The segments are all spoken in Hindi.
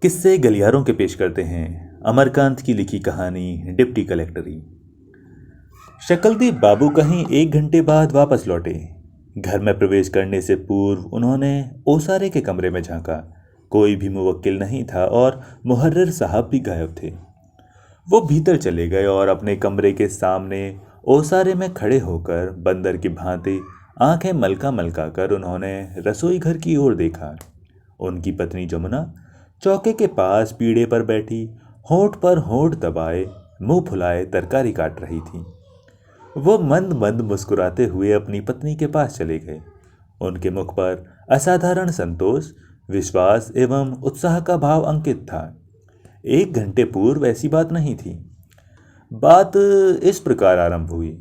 किस्से गलियारों के पेश करते हैं अमरकांत की लिखी कहानी डिप्टी कलेक्टरी। शकलदीप बाबू कहीं 1 घंटे बाद वापस लौटे। घर में प्रवेश करने से पूर्व उन्होंने ओसारे के कमरे में झांका। कोई भी मुवक्किल नहीं था और मुहर्रिर साहब भी गायब थे। वो भीतर चले गए और अपने कमरे के सामने ओसारे में खड़े होकर बंदर की भांति आंखें मलका मलका कर उन्होंने रसोई घर की ओर देखा। उनकी पत्नी जमुना चौके के पास पीढ़े पर बैठी होंठ पर होंठ दबाए मुंह फुलाए तरकारी काट रही थी। वो मंद मंद मुस्कुराते हुए अपनी पत्नी के पास चले गए। उनके मुख पर असाधारण संतोष, विश्वास एवं उत्साह का भाव अंकित था। 1 घंटे पूर्व ऐसी बात नहीं थी। बात इस प्रकार आरंभ हुई।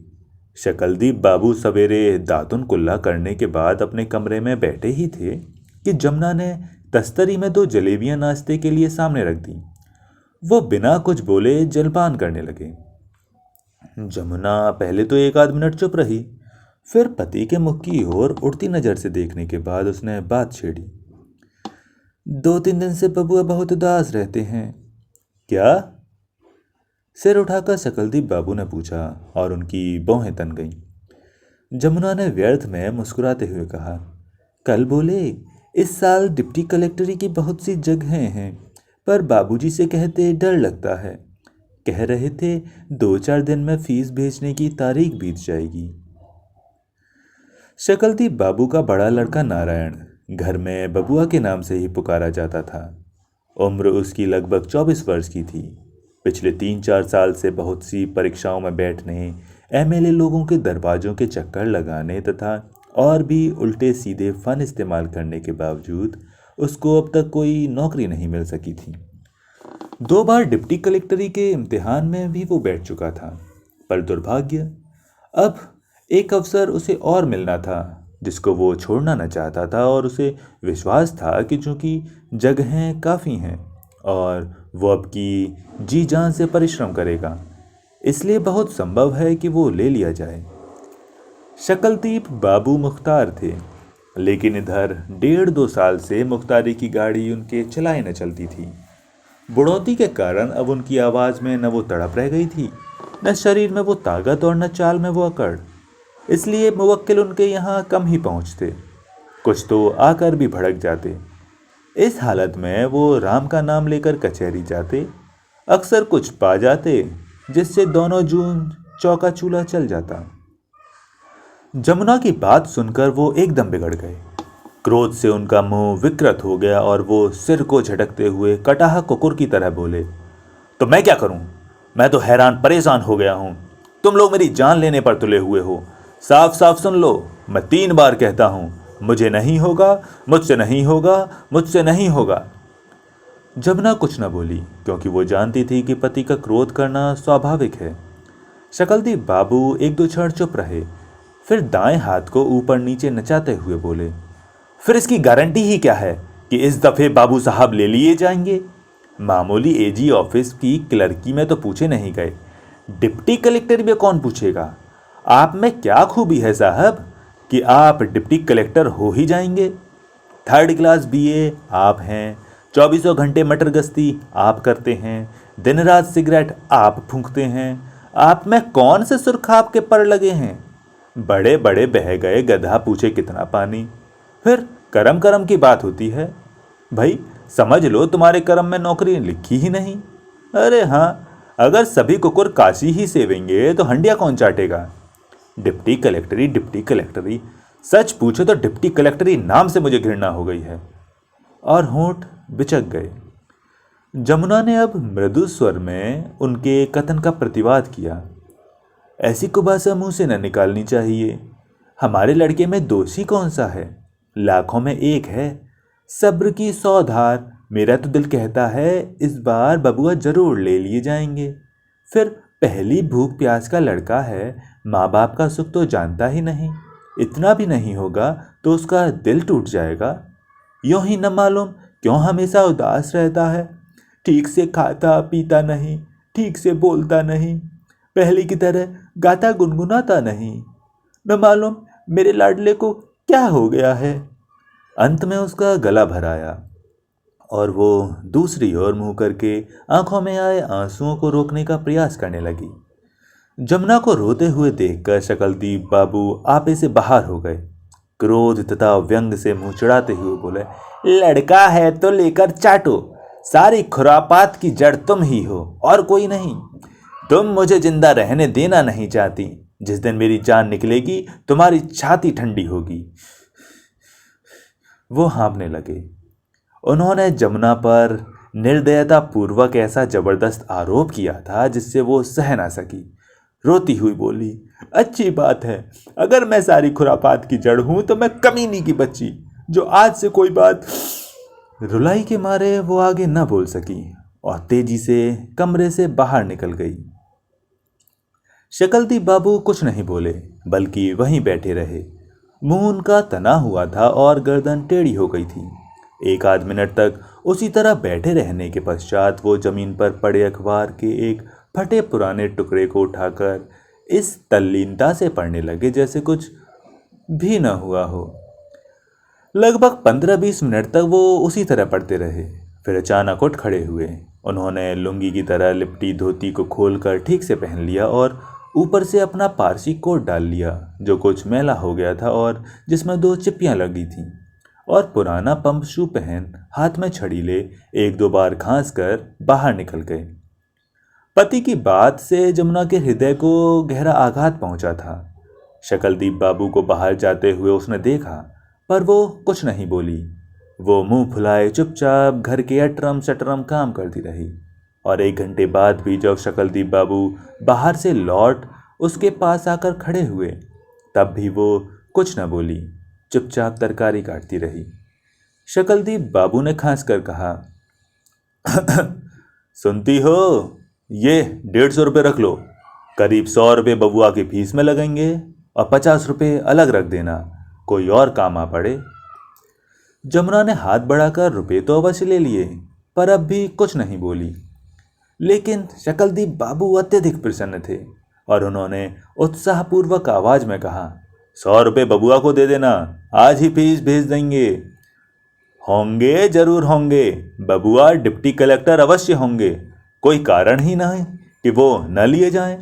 शकलदीप बाबू सवेरे दातुन कुल्ला करने के बाद अपने कमरे में बैठे ही थे कि जमुना ने तस्तरी में 2 जलेबियां नाश्ते के लिए सामने रख दी। वो बिना कुछ बोले जलपान करने लगे। जमुना पहले तो 1 आध मिनट चुप रही, फिर पति के मुख की ओर उड़ती नजर से देखने के बाद उसने बात छेड़ी। 2-3 दिन से बबुआ बहुत उदास रहते हैं। क्या? सिर उठाकर शकलदीप बाबू ने पूछा और उनकी भौहें तन गईं। जमुना ने व्यर्थ में मुस्कुराते हुए कहा, कल बोले इस साल डिप्टी कलेक्टरी की बहुत सी जगहें हैं, पर बाबूजी से कहते डर लगता है। कह रहे थे 2-4 दिन में फीस भेजने की तारीख बीत जाएगी। शकलदीप बाबू का बड़ा लड़का नारायण घर में बबुआ के नाम से ही पुकारा जाता था। उम्र उसकी लगभग 24 वर्ष की थी। पिछले 3-4 साल से बहुत सी परीक्षाओं में बैठने, एमएलए लोगों के दरवाजों के चक्कर लगाने तथा और भी उल्टे सीधे फन इस्तेमाल करने के बावजूद उसको अब तक कोई नौकरी नहीं मिल सकी थी। 2 बार डिप्टी कलेक्टरी के इम्तिहान में भी वो बैठ चुका था, पर दुर्भाग्य, अब एक अवसर उसे और मिलना था जिसको वो छोड़ना न चाहता था। और उसे विश्वास था कि चूंकि जगहें काफ़ी हैं और वो अब की जी जान से परिश्रम करेगा, इसलिए बहुत संभव है कि वो ले लिया जाए। शकलदीप बाबू मुख्तार थे, लेकिन इधर 1.5-2 साल से मुख्तारी की गाड़ी उनके चलाए न चलती थी। बुढ़ौती के कारण अब उनकी आवाज़ में न वो तड़प रह गई थी, न शरीर में वो ताकत और न चाल में वो अकड़। इसलिए मुवक्किल उनके यहाँ कम ही पहुँचते, कुछ तो आकर भी भड़क जाते। इस हालत में वो राम का नाम लेकर कचहरी जाते, अक्सर कुछ पा जाते जिससे दोनों जून चौका चूल्हा चल जाता। जमुना की बात सुनकर वो एकदम बिगड़ गए। क्रोध से उनका मुंह विकृत हो गया और वो सिर को झटकते हुए कटाह कुकुर की तरह बोले, तो मैं क्या करूं? मैं तो हैरान परेशान हो गया हूं। तुम लोग मेरी जान लेने पर तुले हुए हो। साफ साफ सुन लो, मैं 3 बार कहता हूं, मुझे नहीं होगा, मुझसे नहीं होगा, मुझसे नहीं होगा। जमुना कुछ न बोली, क्योंकि वो जानती थी कि पति का क्रोध करना स्वाभाविक है। शकलदीप बाबू 1-2 क्षण चुप रहे, फिर दाएं हाथ को ऊपर नीचे नचाते हुए बोले, फिर इसकी गारंटी ही क्या है कि इस दफे बाबू साहब ले लिए जाएंगे? मामूली एजी ऑफिस की क्लर्की में तो पूछे नहीं गए, डिप्टी कलेक्टर में कौन पूछेगा? आप में क्या खूबी है साहब कि आप डिप्टी कलेक्टर हो ही जाएंगे? 3rd क्लास बीए आप हैं, 24 घंटे मटर गश्ती आप करते हैं, दिन रात सिगरेट आप फूंकते हैं। आप में कौन से सुरखाब के पर लगे हैं? बड़े बड़े बह गए गधा पूछे कितना पानी। फिर करम करम की बात होती है। भाई समझ लो तुम्हारे करम में नौकरी लिखी ही नहीं। अरे हाँ, अगर सभी कुकुर काशी ही सेवेंगे तो हंडिया कौन चाटेगा? डिप्टी कलेक्टरी, डिप्टी कलेक्टरी, सच पूछो तो डिप्टी कलेक्टरी नाम से मुझे घृणा हो गई है। और होंठ बिचक गए। जमुना ने अब मृदु स्वर में उनके कथन का प्रतिवाद किया, ऐसी कुबासा मुंह से न निकालनी चाहिए। हमारे लड़के में दोषी कौन सा है? लाखों में एक है। सब्र की 100 धार। मेरा तो दिल कहता है इस बार बबुआ जरूर ले लिए जाएंगे। फिर पहली भूख प्यास का लड़का है, माँ बाप का सुख तो जानता ही नहीं। इतना भी नहीं होगा तो उसका दिल टूट जाएगा। यूं ही न मालूम क्यों हमेशा उदास रहता है। ठीक से खाता पीता नहीं, ठीक से बोलता नहीं, पहले की तरह गाता गुनगुनाता नहीं। न मालूम मेरे लाडले को क्या हो गया है। अंत में उसका गला भर आया और वो दूसरी ओर मुंह करके आंखों में आए आंसुओं को रोकने का प्रयास करने लगी। जमुना को रोते हुए देखकर शकलदीप बाबू आपे से बाहर हो गए। क्रोध तथा व्यंग से मुंह चढ़ाते हुए बोले, लड़का है तो लेकर चाटो, सारी खुरापात की जड़ तुम ही हो और कोई नहीं। तुम मुझे जिंदा रहने देना नहीं चाहती, जिस दिन मेरी जान निकलेगी तुम्हारी छाती ठंडी होगी। वो हाँफने लगे। उन्होंने जमुना पर निर्दयता पूर्वक ऐसा जबरदस्त आरोप किया था जिससे वो सह ना सकी। रोती हुई बोली, अच्छी बात है, अगर मैं सारी खुरापात की जड़ हूं तो मैं कमीनी की बच्ची जो आज से कोई बात। रुलाई के मारे वो आगे न बोल सकी और तेजी से कमरे से बाहर निकल गई। शकलदीप बाबू कुछ नहीं बोले, बल्कि वहीं बैठे रहे। मुंह उनका तना हुआ था और गर्दन टेढ़ी हो गई थी। एक आध मिनट तक उसी तरह बैठे रहने के पश्चात वो जमीन पर पड़े अखबार के एक फटे पुराने टुकड़े को उठाकर इस तल्लीनता से पढ़ने लगे जैसे कुछ भी न हुआ हो। लगभग 15-20 मिनट तक वो उसी तरह पढ़ते रहे। फिर अचानक उठ खड़े हुए। उन्होंने लुंगी की तरह लिपटी धोती को खोलकर ठीक से पहन लिया और ऊपर से अपना पारसी कोट डाल लिया जो कुछ मैला हो गया था और जिसमें 2 चिप्पियां लगी थीं, और पुराना पंप शू पहन हाथ में छड़ी ले 1-2 बार घास कर बाहर निकल गए। पति की बात से जमुना के हृदय को गहरा आघात पहुंचा था। शकलदीप बाबू को बाहर जाते हुए उसने देखा, पर वो कुछ नहीं बोली। वो मुंह फुलाए चुपचाप घर के अटरम सटरम काम करती रही। और 1 घंटे बाद भी जब शकलदीप बाबू बाहर से लौट उसके पास आकर खड़े हुए, तब भी वो कुछ न बोली, चुपचाप तरकारी काटती रही। शकलदीप बाबू ने खांस कर कहा, सुनती हो, ये 150 रुपये रख लो। करीब 100 रुपये बबुआ की फीस में लगेंगे और 50 रुपये अलग रख देना, कोई और काम आ पड़े। जमुना ने हाथ बढ़ाकर रुपये तो अवश्य ले लिए, पर अब भी कुछ नहीं बोली। लेकिन शकलदीप बाबू अत्यधिक प्रसन्न थे और उन्होंने उत्साहपूर्वक आवाज में कहा, 100 रुपये बबुआ को दे देना, आज ही फीस भेज देंगे। होंगे, जरूर होंगे, बबुआ डिप्टी कलेक्टर अवश्य होंगे, कोई कारण ही ना है कि वो न लिए जाएं।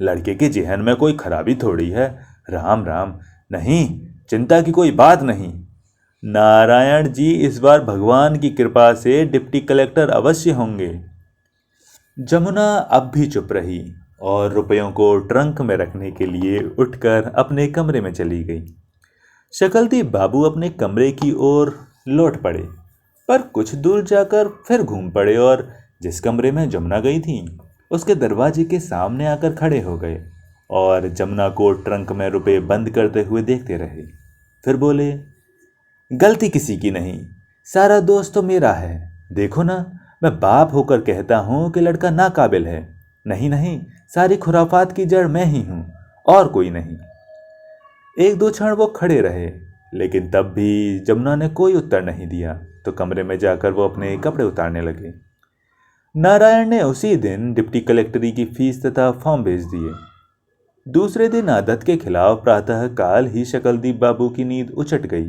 लड़के के जेहन में कोई खराबी थोड़ी है। राम राम, नहीं, चिंता की कोई बात नहीं। नारायण जी, इस बार भगवान की कृपा से डिप्टी कलेक्टर अवश्य होंगे। जमुना अब भी चुप रही और रुपयों को ट्रंक में रखने के लिए उठकर अपने कमरे में चली गई। शकलदीप बाबू अपने कमरे की ओर लौट पड़े, पर कुछ दूर जाकर फिर घूम पड़े और जिस कमरे में जमुना गई थी उसके दरवाजे के सामने आकर खड़े हो गए और जमुना को ट्रंक में रुपए बंद करते हुए देखते रहे। फिर बोले, गलती किसी की नहीं, सारा दोष तो मेरा है। देखो ना, मैं बाप होकर कहता हूँ कि लड़का नाकाबिल है। नहीं नहीं, सारी खुराफात की जड़ मैं ही हूँ और कोई नहीं। 1-2 क्षण वो खड़े रहे, लेकिन तब भी जमुना ने कोई उत्तर नहीं दिया, तो कमरे में जाकर वो अपने कपड़े उतारने लगे। नारायण ने उसी दिन डिप्टी कलेक्टरी की फीस तथा फॉर्म भेज दिए। दूसरे दिन आदत के खिलाफ प्रातः काल ही शकलदीप बाबू की नींद उचट गई।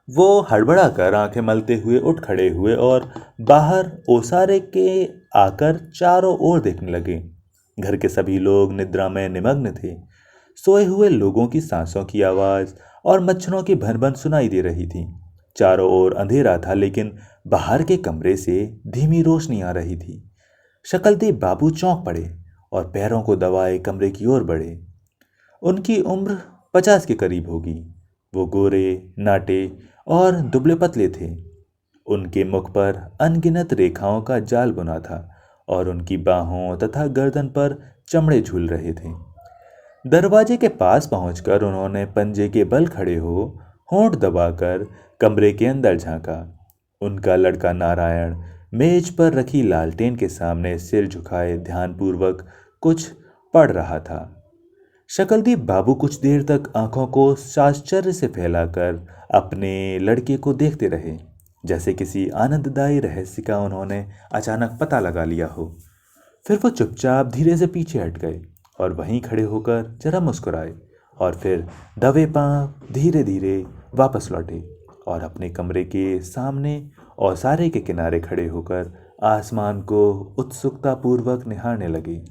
वो हड़बड़ा कर आंखें मलते हुए उठ खड़े हुए और बाहर ओसारे के आकर चारों ओर देखने लगे। घर के सभी लोग निद्रा में निमग्न थे। सोए हुए लोगों की सांसों की आवाज और मच्छरों की भनभन सुनाई दे रही थी। चारों ओर अंधेरा था, लेकिन बाहर के कमरे से धीमी रोशनी आ रही थी। शकलदीप बाबू चौंक पड़े और पैरों को दबाए कमरे की ओर बढ़े। उनकी उम्र 50 के करीब होगी। वो गोरे, नाटे और दुबले पतले थे। उनके मुख पर अनगिनत रेखाओं का जाल बुना था और उनकी बाहों तथा गर्दन पर चमड़े झूल रहे थे। दरवाजे के पास पहुंचकर उन्होंने पंजे के बल खड़े हो होंठ दबाकर कमरे के अंदर झांका। उनका लड़का नारायण मेज पर रखी लालटेन के सामने सिर झुकाए ध्यानपूर्वक कुछ पढ़ रहा था। शकलदीप बाबू कुछ देर तक आंखों को आश्चर्य से फैलाकर अपने लड़के को देखते रहे, जैसे किसी आनंददायी रहस्य का उन्होंने अचानक पता लगा लिया हो। फिर वो चुपचाप धीरे से पीछे हट गए और वहीं खड़े होकर जरा मुस्कुराए और फिर दबे पांव धीरे धीरे वापस लौटे और अपने कमरे के सामने औसारे के किनारे खड़े होकर आसमान को उत्सुकतापूर्वक निहारने लगे।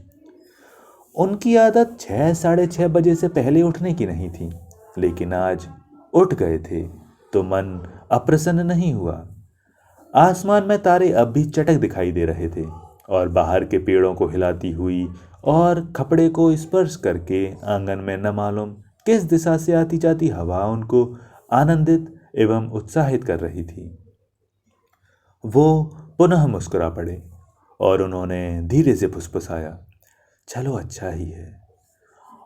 उनकी आदत 6 साढ़े 6 बजे से पहले उठने की नहीं थी, लेकिन आज उठ गए थे तो मन अप्रसन्न नहीं हुआ। आसमान में तारे अब भी चटक दिखाई दे रहे थे और बाहर के पेड़ों को हिलाती हुई और खपड़े को स्पर्श करके आंगन में न मालूम किस दिशा से आती जाती हवा उनको आनंदित एवं उत्साहित कर रही थी। वो पुनः मुस्कुरा पड़े और उन्होंने धीरे से फुसफुसाया, चलो अच्छा ही है।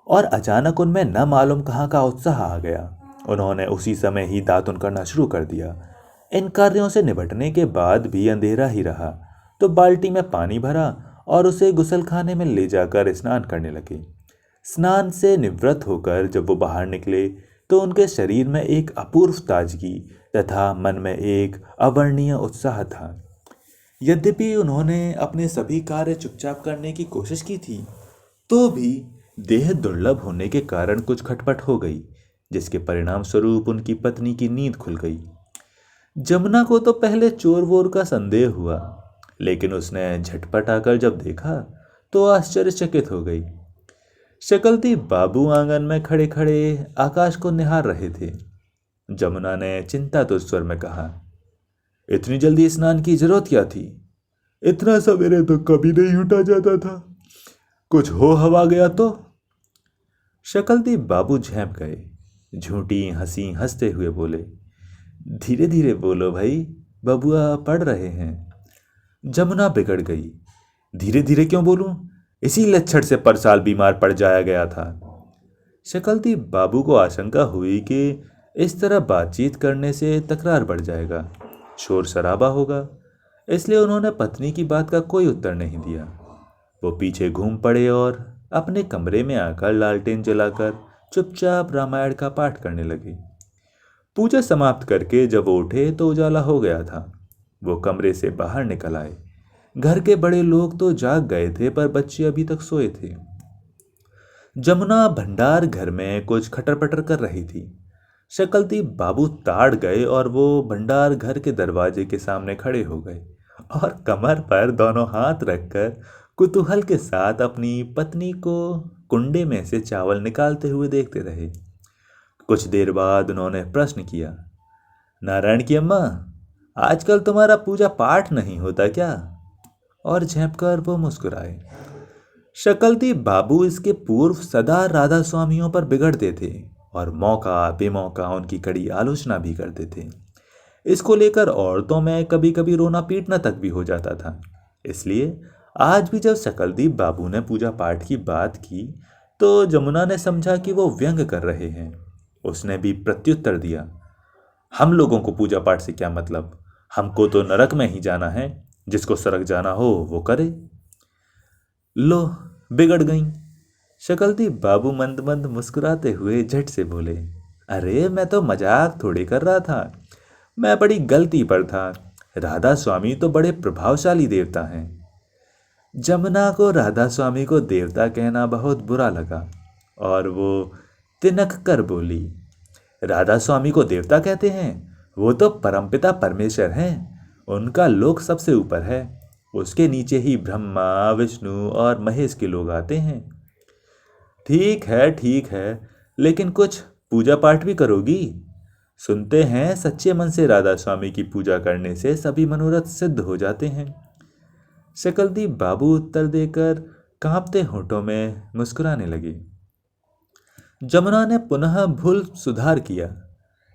और अचानक उनमें न मालूम कहाँ का उत्साह आ गया। उन्होंने उसी समय ही दातुन करना शुरू कर दिया। इन कार्यों से निपटने के बाद भी अंधेरा ही रहा तो बाल्टी में पानी भरा और उसे गुसलखाने में ले जाकर स्नान करने लगे। स्नान से निवृत्त होकर जब वो बाहर निकले तो उनके शरीर में एक अपूर्व ताजगी तथा मन में एक अवर्णीय उत्साह था। यद्यपि उन्होंने अपने सभी कार्य चुपचाप करने की कोशिश की थी, तो भी देह दुर्लभ होने के कारण कुछ खटपट हो गई, जिसके परिणाम स्वरूप उनकी पत्नी की नींद खुल गई। जमुना को तो पहले चोर वोर का संदेह हुआ, लेकिन उसने झटपट आकर जब देखा तो आश्चर्यचकित हो गई। शकलती बाबू आंगन में खड़े खड़े आकाश को निहार रहे थे। जमुना ने चिंतातुर स्वर में कहा, इतनी जल्दी स्नान की जरूरत क्या थी? इतना सवेरे तो कभी नहीं उठा जाता था। कुछ हो हवा गया तो? शकलती बाबू झेंप गए। झूठी हंसी हंसते हुए बोले, धीरे धीरे बोलो भाई, बबुआ पढ़ रहे हैं। जमुना बिगड़ गई। धीरे धीरे क्यों बोलूं? इसी लक्षण से पर साल बीमार पड़ जाया गया था। शकलती बाबू को आशंका हुई कि इस तरह बातचीत करने से तकरार बढ़ जाएगा, शोर शराबा होगा, इसलिए उन्होंने पत्नी की बात का कोई उत्तर नहीं दिया। वो पीछे घूम पड़े और अपने कमरे में आकर लालटेन जलाकर चुपचाप रामायण का पाठ करने लगे। पूजा समाप्त करके जब वो उठे तो उजाला हो गया था। वो कमरे से बाहर निकल आए। घर के बड़े लोग तो जाग गए थे, पर बच्चे अभी तक सोए थे। जमुना भंडार घर में कुछ खटर पटर कर रही थी। शकलती बाबू ताड़ गए और वो भंडार घर के दरवाजे के सामने खड़े हो गए और कमर पर दोनों हाथ रखकर कुतूहल के साथ अपनी पत्नी को कुंडे में से चावल निकालते हुए देखते रहे। कुछ देर बाद उन्होंने प्रश्न किया, नारायण की अम्मा, आजकल तुम्हारा पूजा पाठ नहीं होता क्या? और झेंपकर वो मुस्कुराए। शकलती बाबू इसके पूर्व सदा राधा स्वामियों पर बिगड़ते थे और मौका बेमौका उनकी कड़ी आलोचना भी करते थे। इसको लेकर औरतों में कभी कभी रोना पीटना तक भी हो जाता था। इसलिए आज भी जब शकलदीप बाबू ने पूजा पाठ की बात की तो जमुना ने समझा कि वो व्यंग कर रहे हैं। उसने भी प्रत्युत्तर दिया, हम लोगों को पूजा पाठ से क्या मतलब? हमको तो नरक में ही जाना है। जिसको सड़क जाना हो वो करे। लो, बिगड़ गई। शकलदीप बाबू मंद मंद मुस्कुराते हुए झट से बोले, अरे मैं तो मजाक थोड़ी कर रहा था। मैं बड़ी गलती पर था। राधा स्वामी तो बड़े प्रभावशाली देवता हैं। जमुना को राधा स्वामी को देवता कहना बहुत बुरा लगा और वो तिनक कर बोली, राधा स्वामी को देवता कहते हैं? वो तो परमपिता परमेश्वर हैं। उनका लोक सबसे ऊपर है। उसके नीचे ही ब्रह्मा विष्णु और महेश के लोग आते हैं। ठीक है, लेकिन कुछ पूजा पाठ भी करोगी? सुनते हैं सच्चे मन से राधा स्वामी की पूजा करने से सभी मनोरथ सिद्ध हो जाते हैं। शकलदीप बाबू उत्तर देकर कांपते होठों में मुस्कुराने लगे। जमुना ने पुनः भूल सुधार किया,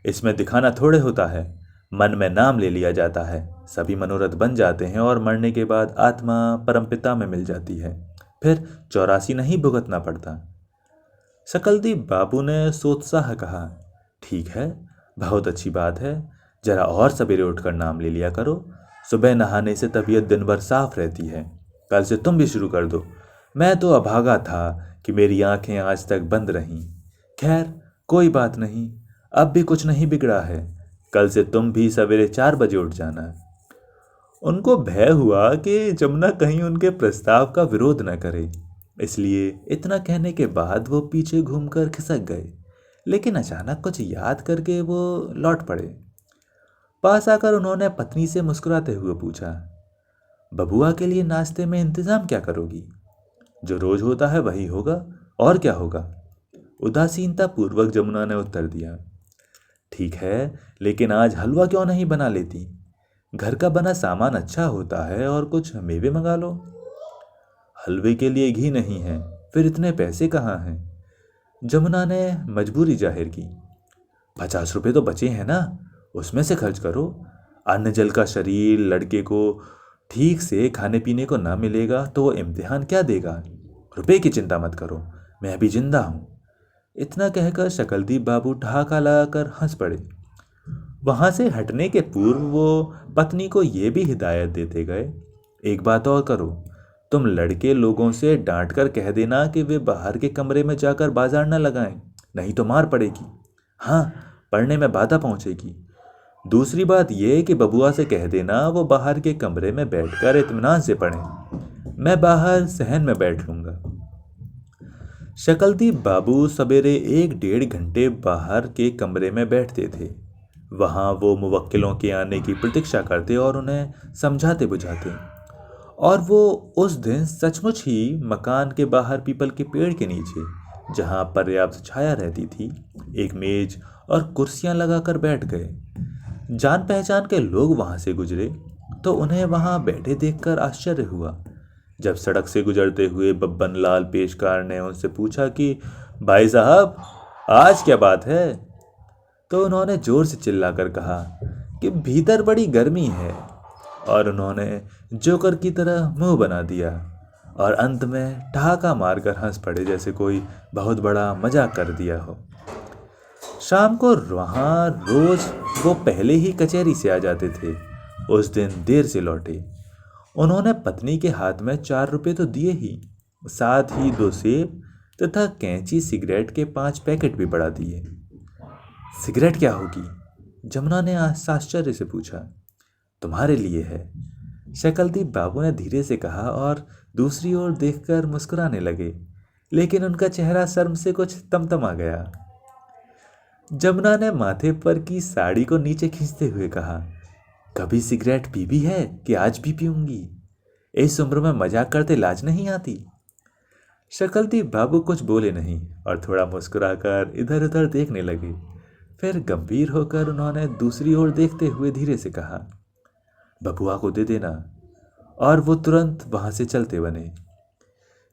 इसमें दिखाना थोड़े होता है। मन में नाम ले लिया जाता है, सभी मनोरथ बन जाते हैं और मरने के बाद आत्मा परमपिता में मिल जाती है। फिर 84 नहीं भुगतना पड़ता। शकलदीप बाबू ने सोत्साह कहा, ठीक है, बहुत अच्छी बात है। जरा और सवेरे उठकर नाम ले लिया करो। सुबह नहाने से तबीयत दिन भर साफ रहती है। कल से तुम भी शुरू कर दो। मैं तो अभागा था कि मेरी आंखें आज तक बंद रहीं। खैर कोई बात नहीं, अब भी कुछ नहीं बिगड़ा है। कल से तुम भी सवेरे 4 बजे उठ जाना। उनको भय हुआ कि जमुना कहीं उनके प्रस्ताव का विरोध न करे, इसलिए इतना कहने के बाद वो पीछे घूमकर खिसक गए। लेकिन अचानक कुछ याद करके वो लौट पड़े। पास आकर उन्होंने पत्नी से मुस्कुराते हुए पूछा, बबुआ के लिए नाश्ते में इंतजाम क्या करोगी? जो रोज होता है वही होगा, और क्या होगा? उदासीनता पूर्वक जमुना ने उत्तर दिया। ठीक है, लेकिन आज हलवा क्यों नहीं बना लेती? घर का बना सामान अच्छा होता है, और कुछ मेवे मंगा लो। हलवे के लिए घी नहीं है, फिर इतने पैसे कहाँ हैं? जमुना ने मजबूरी जाहिर की। 50 रुपये तो बचे हैं ना, उसमें से खर्च करो। अन्न जल का शरीर, लड़के को ठीक से खाने पीने को ना मिलेगा तो वो इम्तिहान क्या देगा? रुपए की चिंता मत करो, मैं अभी जिंदा हूँ। इतना कहकर शकलदीप बाबू ठहाका लगाकर हंस पड़े। वहां से हटने के पूर्व वो पत्नी को ये भी हिदायत देते गए, एक बात और करो, तुम लड़के लोगों से डांट कर कह देना कि वे बाहर के कमरे में जाकर बाजार न लगाएं, नहीं तो मार पड़ेगी। हाँ, पढ़ने में बाधा पहुंचेगी। दूसरी बात यह कि बबुआ से कह देना वो बाहर के कमरे में बैठकर इत्मीनान से पढ़ें, मैं बाहर सहन में बैठ लूंगा। शकलदीप बाबू सवेरे 1-1.5 घंटे बाहर के कमरे में बैठते थे। वहाँ वो मुवक्किलों के आने की प्रतीक्षा करते और उन्हें समझाते बुझाते। और वो उस दिन सचमुच ही मकान के बाहर पीपल के पेड़ के नीचे, जहाँ पर्याप्त छाया रहती थी, एक मेज और कुर्सियाँ लगाकर बैठ गए। जान पहचान के लोग वहाँ से गुजरे तो उन्हें वहाँ बैठे देखकर आश्चर्य हुआ। जब सड़क से गुजरते हुए बब्बन लाल पेशकार ने उनसे पूछा कि भाई साहब, आज क्या बात है, तो उन्होंने जोर से चिल्लाकर कहा कि भीतर बड़ी गर्मी है, और उन्होंने जोकर की तरह मुंह बना दिया और अंत में ठहाका मारकर हंस पड़े जैसे कोई बहुत बड़ा मजाक कर दिया हो। शाम को वहाँ रोज वो पहले ही कचहरी से आ जाते थे। उस दिन देर से लौटे। उन्होंने पत्नी के हाथ में 4 रुपए तो दिए ही, साथ ही 2 सेब तथा कैंची सिगरेट के 5 पैकेट भी बढ़ा दिए। सिगरेट क्या होगी? जमुना ने आश्चर्य से पूछा। तुम्हारे लिए है, शकलदीप बाबू ने धीरे से कहा और दूसरी ओर देखकर मुस्कुराने लगे, लेकिन उनका चेहरा शर्म से कुछ तमतमा गया। जमुना ने माथे पर की साड़ी को नीचे खींचते हुए कहा, कभी सिगरेट पी भी है कि आज भी पीऊंगी? इस उम्र में मजाक करते लाज नहीं आती? शकलदीप बाबू कुछ बोले नहीं और थोड़ा मुस्कुराकर इधर उधर देखने लगे। फिर गंभीर होकर उन्होंने दूसरी ओर देखते हुए धीरे से कहा, बबुआ को दे देना। और वो तुरंत वहां से चलते बने।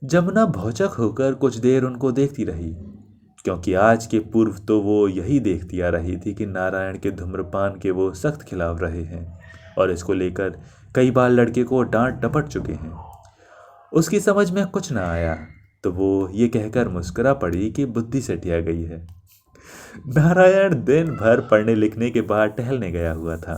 जमुना भौचक होकर कुछ देर उनको देखती रही, क्योंकि आज के पूर्व तो वो यही देखती आ रही थी कि नारायण के धूम्रपान के वो सख्त खिलाफ रहे हैं और इसको लेकर कई बार लड़के को डांट डपट चुके हैं। उसकी समझ में कुछ ना आया तो वो ये कहकर मुस्कुरा पड़ी कि बुद्धि सटिया गई है। नारायण दिन भर पढ़ने लिखने के बाद टहलने गया हुआ था।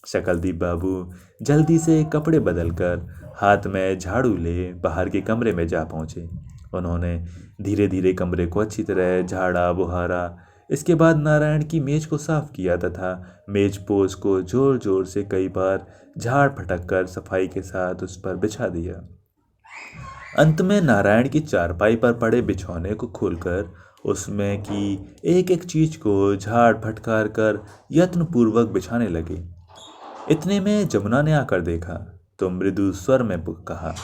शकलदीप बाबू जल्दी से कपड़े बदलकर हाथ में झाड़ू ले बाहर के कमरे में जा पहुंचे। उन्होंने धीरे धीरे कमरे को अच्छी तरह झाड़ा बुहारा। इसके बाद नारायण की मेज को साफ किया तथा मेज पोज को जोर जोर से कई बार झाड़ फटक कर सफाई के साथ उस पर बिछा दिया। अंत में नारायण की चारपाई पर पड़े बिछौने को खोलकर उसमें की एक एक चीज को झाड़ फटकार कर यत्नपूर्वक बिछाने लगे। इतने में जमुना ने आकर देखा तो मृदु स्वर में कहा,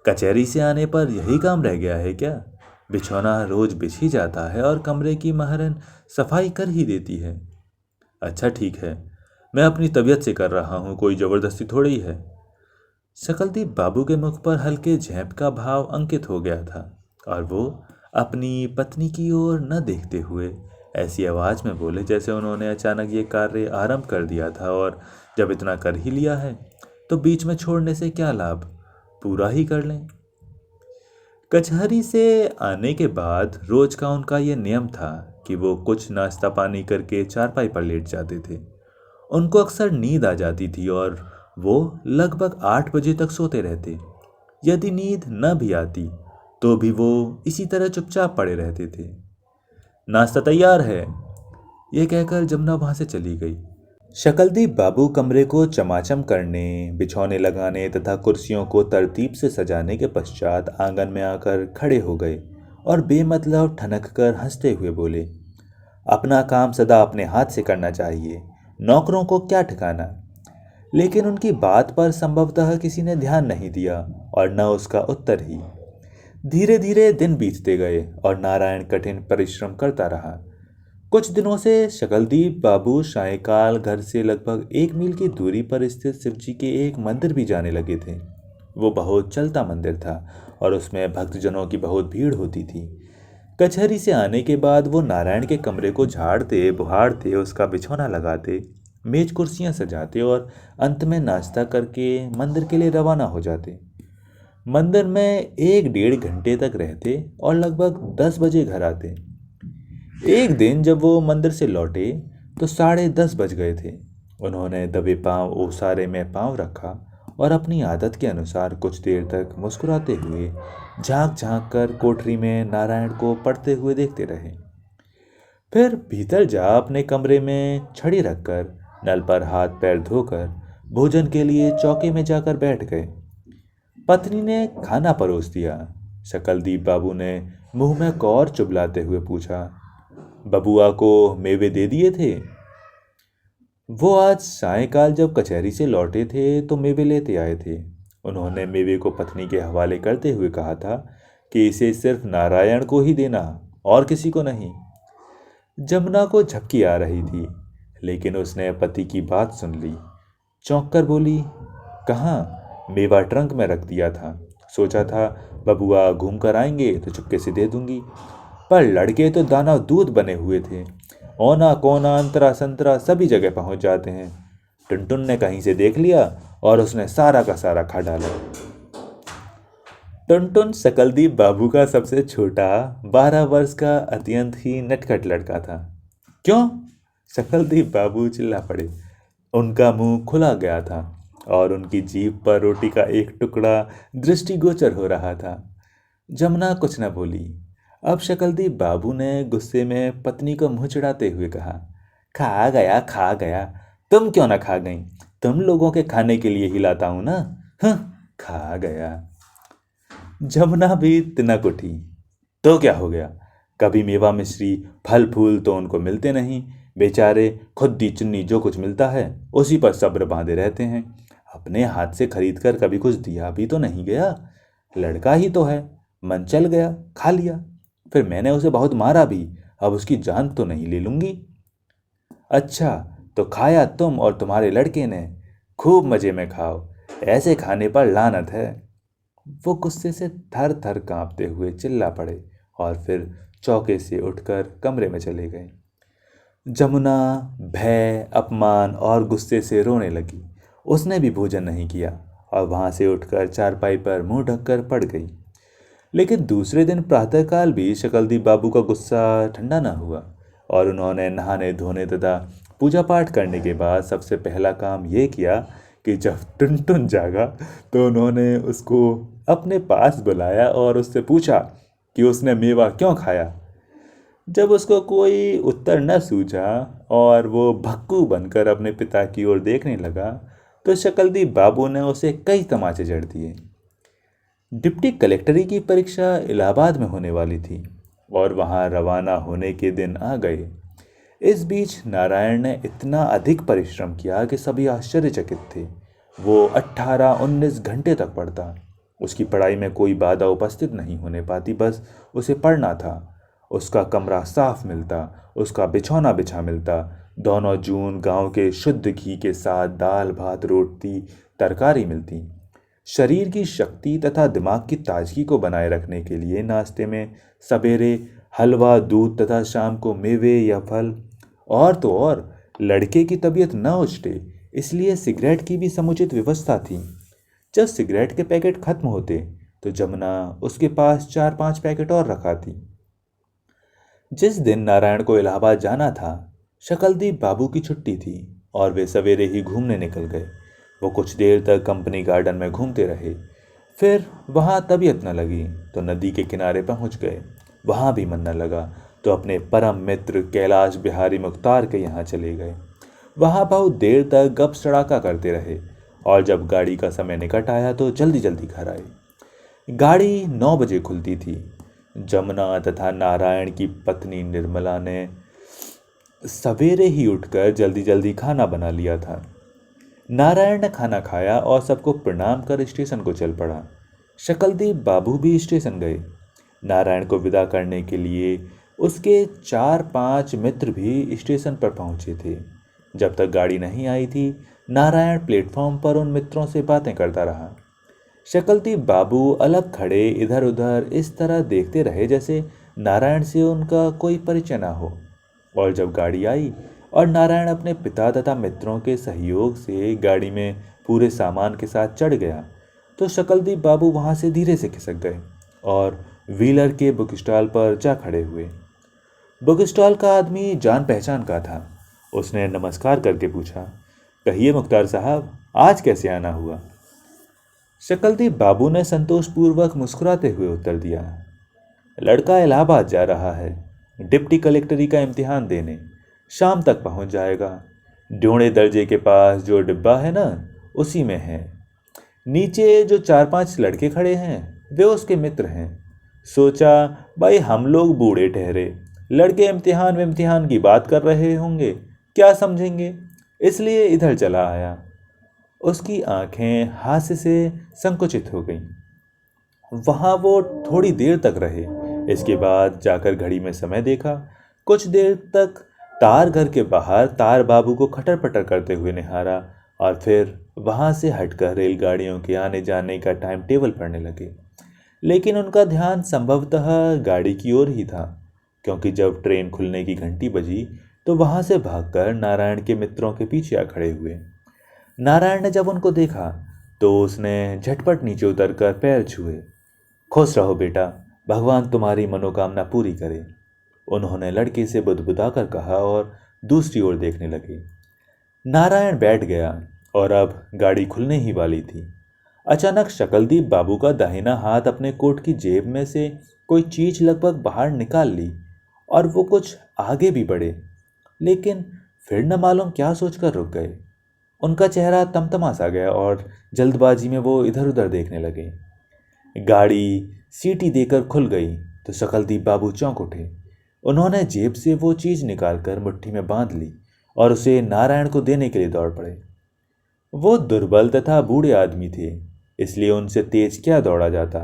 कचहरी से आने पर यही काम रह गया है क्या? बिछौना रोज बिछ ही जाता है और कमरे की महरन सफाई कर ही देती है। अच्छा ठीक है, मैं अपनी तबीयत से कर रहा हूँ, कोई जबरदस्ती थोड़ी है। शकलदीप बाबू के मुख पर हल्के झेंप का भाव अंकित हो गया था और वो अपनी पत्नी की ओर न देखते हुए ऐसी आवाज में बोले जैसे उन्होंने अचानक ये कार्य आरंभ कर दिया था और जब इतना कर ही लिया है तो बीच में छोड़ने से क्या लाभ, पूरा ही कर लें। कचहरी से आने के बाद रोज का उनका यह नियम था कि वो कुछ नाश्ता पानी करके चारपाई पर लेट जाते थे। उनको अक्सर नींद आ जाती थी और वो लगभग 8 बजे तक सोते रहते। यदि नींद न भी आती तो भी वो इसी तरह चुपचाप पड़े रहते थे। नाश्ता तैयार है, ये कहकर जमुना वहां से चली गई। शकलदीप बाबू कमरे को चमाचम करने, बिछौने लगाने तथा कुर्सियों को तरतीब से सजाने के पश्चात आंगन में आकर खड़े हो गए और बेमतलब ठनक कर हंसते हुए बोले, अपना काम सदा अपने हाथ से करना चाहिए, नौकरों को क्या ठिकाना। लेकिन उनकी बात पर संभवतः किसी ने ध्यान नहीं दिया और न उसका उत्तर ही। धीरे धीरे दिन बीतते गए और नारायण कठिन परिश्रम करता रहा। कुछ दिनों से शकलदीप बाबू सायंकाल घर से लगभग 1 मील की दूरी पर स्थित शिवजी के एक मंदिर भी जाने लगे थे। वो बहुत चलता मंदिर था और उसमें भक्तजनों की बहुत भीड़ होती थी। कचहरी से आने के बाद वो नारायण के कमरे को झाड़ते बुहारते, उसका बिछौना लगाते, मेज कुर्सियां सजाते और अंत में नाश्ता करके मंदिर के लिए रवाना हो जाते। मंदिर में 1 डेढ़ घंटे तक रहते और लगभग 10 बजे घर आते। एक दिन जब वो मंदिर से लौटे तो 10:30 बज गए थे। उन्होंने दबे पांव ओसारे में पांव रखा और अपनी आदत के अनुसार कुछ देर तक मुस्कुराते हुए झांक झांक कर कोठरी में नारायण को पढ़ते हुए देखते रहे। फिर भीतर जा अपने कमरे में छड़ी रखकर नल पर हाथ पैर धोकर भोजन के लिए चौके में जाकर बैठ गए। पत्नी ने खाना परोस दिया। शकलदीप बाबू ने मुंह में कौर चुबलाते हुए पूछा, बबुआ को मेवे दे दिए थे? वो आज सायंकाल जब कचहरी से लौटे थे तो मेवे लेते आए थे। उन्होंने मेवे को पत्नी के हवाले करते हुए कहा था कि इसे सिर्फ नारायण को ही देना और किसी को नहीं। जमुना को झपकी आ रही थी, लेकिन उसने पति की बात सुन ली। चौंक कर बोली, कहाँ? मेवा ट्रंक में रख दिया था। सोचा था बबुआ घूम कर आएंगे तो चुपके से दे दूंगी, पर लड़के तो दाना दूध बने हुए थे। ओना कोना अंतरा संतरा सभी जगह पहुंच जाते हैं। टुनटुन ने कहीं से देख लिया और उसने सारा का सारा खा डाला। टुनटुन शकलदीप बाबू का सबसे छोटा 12 वर्ष का अत्यंत ही नटखट लड़का था। क्यों? शकलदीप बाबू चिल्ला पड़े। उनका मुंह खुला गया था और उनकी जीभ पर रोटी का एक टुकड़ा दृष्टिगोचर हो रहा था। जमुना कुछ न बोली। अब शकलदीप बाबू ने गुस्से में पत्नी को मुंह चिढ़ाते हुए कहा, खा गया खा गया, तुम क्यों ना खा गई? तुम लोगों के खाने के लिए ही लाता हूं ना। खा गया। जमुना भी तिनक उठी। तो क्या हो गया? कभी मेवा मिश्री फल फूल तो उनको मिलते नहीं। बेचारे खुद्दी चुन्नी जो कुछ मिलता है उसी पर सब्र बांधे रहते हैं। अपने हाथ से खरीद कर कभी कुछ दिया भी तो नहीं गया। लड़का ही तो है, मन चल गया, खा लिया। फिर मैंने उसे बहुत मारा भी, अब उसकी जान तो नहीं ले लूंगी। अच्छा, तो खाया तुम और तुम्हारे लड़के ने। खूब मजे में खाओ, ऐसे खाने पर लानत है। वो गुस्से से थर थर कांपते हुए चिल्ला पड़े और फिर चौके से उठकर कमरे में चले गए। जमुना भय, अपमान और गुस्से से रोने लगी। उसने भी भोजन नहीं किया और वहां से उठकर चारपाई पर मुंह ढककर पड़ गई। लेकिन दूसरे दिन प्रातःकाल भी शकलदीप बाबू का गुस्सा ठंडा न हुआ और उन्होंने नहाने धोने तथा पूजा पाठ करने के बाद सबसे पहला काम ये किया कि जब टुनटुन जागा तो उन्होंने उसको अपने पास बुलाया और उससे पूछा कि उसने मेवा क्यों खाया। जब उसको कोई उत्तर न सूझा और वो भक्कू बनकर अपने पिता की ओर देखने लगा तो शकलदीप बाबू ने उसे कई तमाचे जड़ दिए। डिप्टी कलेक्टरी की परीक्षा इलाहाबाद में होने वाली थी और वहां रवाना होने के दिन आ गए। इस बीच नारायण ने इतना अधिक परिश्रम किया कि सभी आश्चर्यचकित थे। वो 18-19 घंटे तक पढ़ता। उसकी पढ़ाई में कोई बाधा उपस्थित नहीं होने पाती, बस उसे पढ़ना था। उसका कमरा साफ मिलता, उसका बिछौना बिछा मिलता, दोनों जून गांव के शुद्ध घी के साथ दाल भात रोटी तरकारी मिलती। शरीर की शक्ति तथा दिमाग की ताजगी को बनाए रखने के लिए नाश्ते में सवेरे हलवा दूध तथा शाम को मेवे या फल। और तो और लड़के की तबीयत न उछटे इसलिए सिगरेट की भी समुचित व्यवस्था थी। जब सिगरेट के पैकेट खत्म होते तो जमुना उसके पास 4-5 पैकेट और रखाती। जिस दिन नारायण को इलाहाबाद जाना था, शकलदीप बाबू की छुट्टी थी और वे सवेरे ही घूमने निकल गए। वो कुछ देर तक कंपनी गार्डन में घूमते रहे। फिर वहाँ तबीयत न लगी तो नदी के किनारे पहुँच गए। वहाँ भी मन न लगा तो अपने परम मित्र कैलाश बिहारी मुख्तार के यहाँ चले गए। वहाँ बहुत देर तक गप सड़ाका करते रहे और जब गाड़ी का समय निकट आया तो जल्दी जल्दी घर आए। गाड़ी 9 बजे खुलती थी। जमुना तथा नारायण की पत्नी निर्मला ने सवेरे ही उठकर जल्दी जल्दी खाना बना लिया था। नारायण ने खाना खाया और सबको प्रणाम कर स्टेशन को चल पड़ा। शकलदीप बाबू भी स्टेशन गए। नारायण को विदा करने के लिए उसके 4-5 मित्र भी स्टेशन पर पहुंचे थे। जब तक गाड़ी नहीं आई थी, नारायण प्लेटफॉर्म पर उन मित्रों से बातें करता रहा। शकलदीप बाबू अलग खड़े इधर उधर इस तरह देखते रहे जैसे नारायण से उनका कोई परिचय ना हो। और जब गाड़ी आई और नारायण अपने पिता तथा मित्रों के सहयोग से गाड़ी में पूरे सामान के साथ चढ़ गया, तो शकलदीप बाबू वहां से धीरे से खिसक गए और व्हीलर के बुक स्टॉल पर जा खड़े हुए। बुक स्टॉल का आदमी जान पहचान का था। उसने नमस्कार करके पूछा, कहिए मुख्तार साहब, आज कैसे आना हुआ? शकलदीप बाबू ने संतोषपूर्वक मुस्कुराते हुए उत्तर दिया, लड़का इलाहाबाद जा रहा है, डिप्टी कलेक्टरी का इम्तिहान देने। शाम तक पहुंच जाएगा। ड्योढ़े दर्जे के पास जो डिब्बा है ना, उसी में है। नीचे जो 4-5 लड़के खड़े हैं वे उसके मित्र हैं। सोचा भाई हम लोग बूढ़े ठहरे, लड़के इम्तिहान की बात कर रहे होंगे, क्या समझेंगे, इसलिए इधर चला आया। उसकी आंखें हास्य से संकुचित हो गईं। वहां वो थोड़ी देर तक रहे। इसके बाद जाकर घड़ी में समय देखा। कुछ देर तक तार घर के बाहर तार बाबू को खटर पटर करते हुए निहारा और फिर वहां से हटकर रेलगाड़ियों के आने जाने का टाइम टेबल पढ़ने लगे। लेकिन उनका ध्यान संभवतः गाड़ी की ओर ही था, क्योंकि जब ट्रेन खुलने की घंटी बजी तो वहां से भागकर नारायण के मित्रों के पीछे आ खड़े हुए। नारायण ने जब उनको देखा तो उसने झटपट नीचे उतरकर पैर छुए। खुश रहो बेटा, भगवान तुम्हारी मनोकामना पूरी करे, उन्होंने लड़के से बुदबुदाकर कहा और दूसरी ओर देखने लगे। नारायण बैठ गया और अब गाड़ी खुलने ही वाली थी। अचानक शकलदीप बाबू का दाहिना हाथ अपने कोट की जेब में से कोई चीज लगभग बाहर निकाल ली और वो कुछ आगे भी बढ़े, लेकिन फिर न मालूम क्या सोचकर रुक गए। उनका चेहरा तमतमा सा गया और जल्दबाजी में वो इधर उधर देखने लगे। गाड़ी सीटी देकर खुल गई तो शकलदीप बाबू चौंक उठे। उन्होंने जेब से वो चीज निकालकर मुट्ठी में बांध ली और उसे नारायण को देने के लिए दौड़ पड़े। वो दुर्बल तथा बूढ़े आदमी थे, इसलिए उनसे तेज क्या दौड़ा जाता।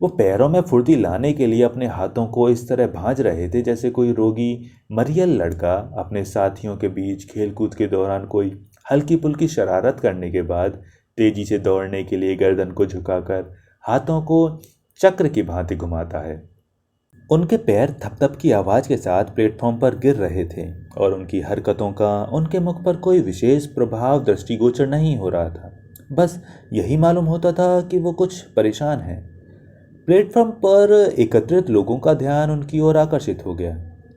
वो पैरों में फुर्ती लाने के लिए अपने हाथों को इस तरह भांज रहे थे जैसे कोई रोगी मरियल लड़का अपने साथियों के बीच खेलकूद के दौरान कोई हल्की पुल्की शरारत करने के बाद तेजी से दौड़ने के लिए गर्दन को झुकाकर हाथों को चक्र की भांति घुमाता है। उनके पैर थपथप की आवाज़ के साथ प्लेटफॉर्म पर गिर रहे थे और उनकी हरकतों का उनके मुख पर कोई विशेष प्रभाव दृष्टिगोचर नहीं हो रहा था। बस यही मालूम होता था कि वो कुछ परेशान हैं। प्लेटफॉर्म पर एकत्रित लोगों का ध्यान उनकी ओर आकर्षित हो गया।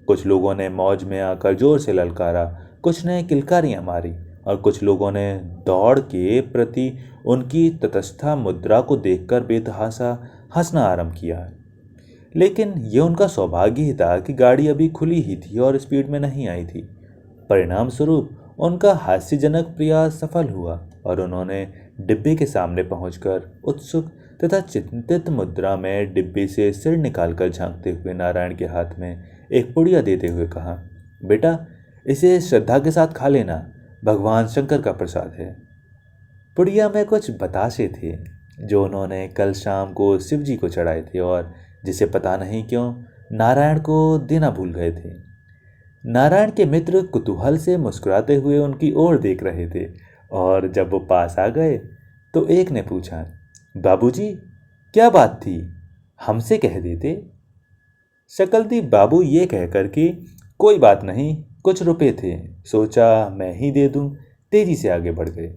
कुछ लोगों ने मौज में आकर जोर से ललकारा, कुछ ने किलकारियां मारी और कुछ लोगों ने दौड़ के प्रति उनकी तटस्था मुद्रा को देखकर बेतहासा हंसना आरंभ किया। लेकिन यह उनका सौभाग्य ही था कि गाड़ी अभी खुली ही थी और स्पीड में नहीं आई थी। परिणाम स्वरूप उनका हास्यजनक प्रयास सफल हुआ और उन्होंने डिब्बे के सामने पहुंचकर उत्सुक तथा चिंतित मुद्रा में डिब्बे से सिर निकालकर झांकते हुए नारायण के हाथ में एक पुड़िया देते हुए कहा, बेटा इसे श्रद्धा के साथ खा लेना, भगवान शंकर का प्रसाद है। पुड़िया में कुछ बताशे थे जो उन्होंने कल शाम को शिव जी को चढ़ाए थे और जिसे पता नहीं क्यों नारायण को देना भूल गए थे। नारायण के मित्र कुतूहल से मुस्कुराते हुए उनकी ओर देख रहे थे और जब वो पास आ गए तो एक ने पूछा, बाबूजी क्या बात थी, हमसे कह देते। शकलदीप बाबू ये कहकर कि कोई बात नहीं, कुछ रुपए थे, सोचा मैं ही दे दूं, तेजी से आगे बढ़ गए।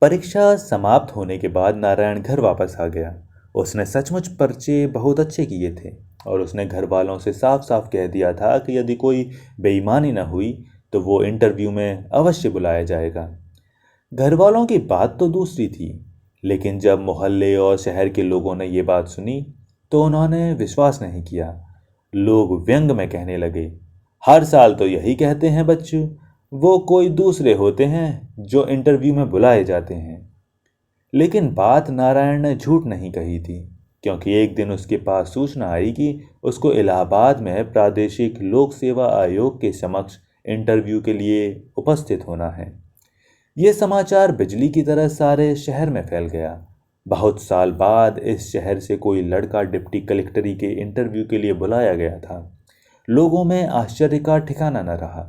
परीक्षा समाप्त होने के बाद नारायण घर वापस आ गया। उसने सचमुच पर्चे बहुत अच्छे किए थे और उसने घर वालों से साफ साफ कह दिया था कि यदि कोई बेईमानी न हुई तो वो इंटरव्यू में अवश्य बुलाया जाएगा। घर वालों की बात तो दूसरी थी, लेकिन जब मोहल्ले और शहर के लोगों ने ये बात सुनी तो उन्होंने विश्वास नहीं किया। लोग व्यंग में कहने लगे, हर साल तो यही कहते हैं बच्चों, वो कोई दूसरे होते हैं जो इंटरव्यू में बुलाए जाते हैं। लेकिन बात नारायण ने झूठ नहीं कही थी। क्योंकि एक दिन उसके पास सूचना आई कि उसको इलाहाबाद में प्रादेशिक लोक सेवा आयोग के समक्ष इंटरव्यू के लिए उपस्थित होना है। ये समाचार बिजली की तरह सारे शहर में फैल गया। बहुत साल बाद इस शहर से कोई लड़का डिप्टी कलेक्टरी के इंटरव्यू के लिए बुलाया गया था। लोगों में आश्चर्य का ठिकाना न रहा।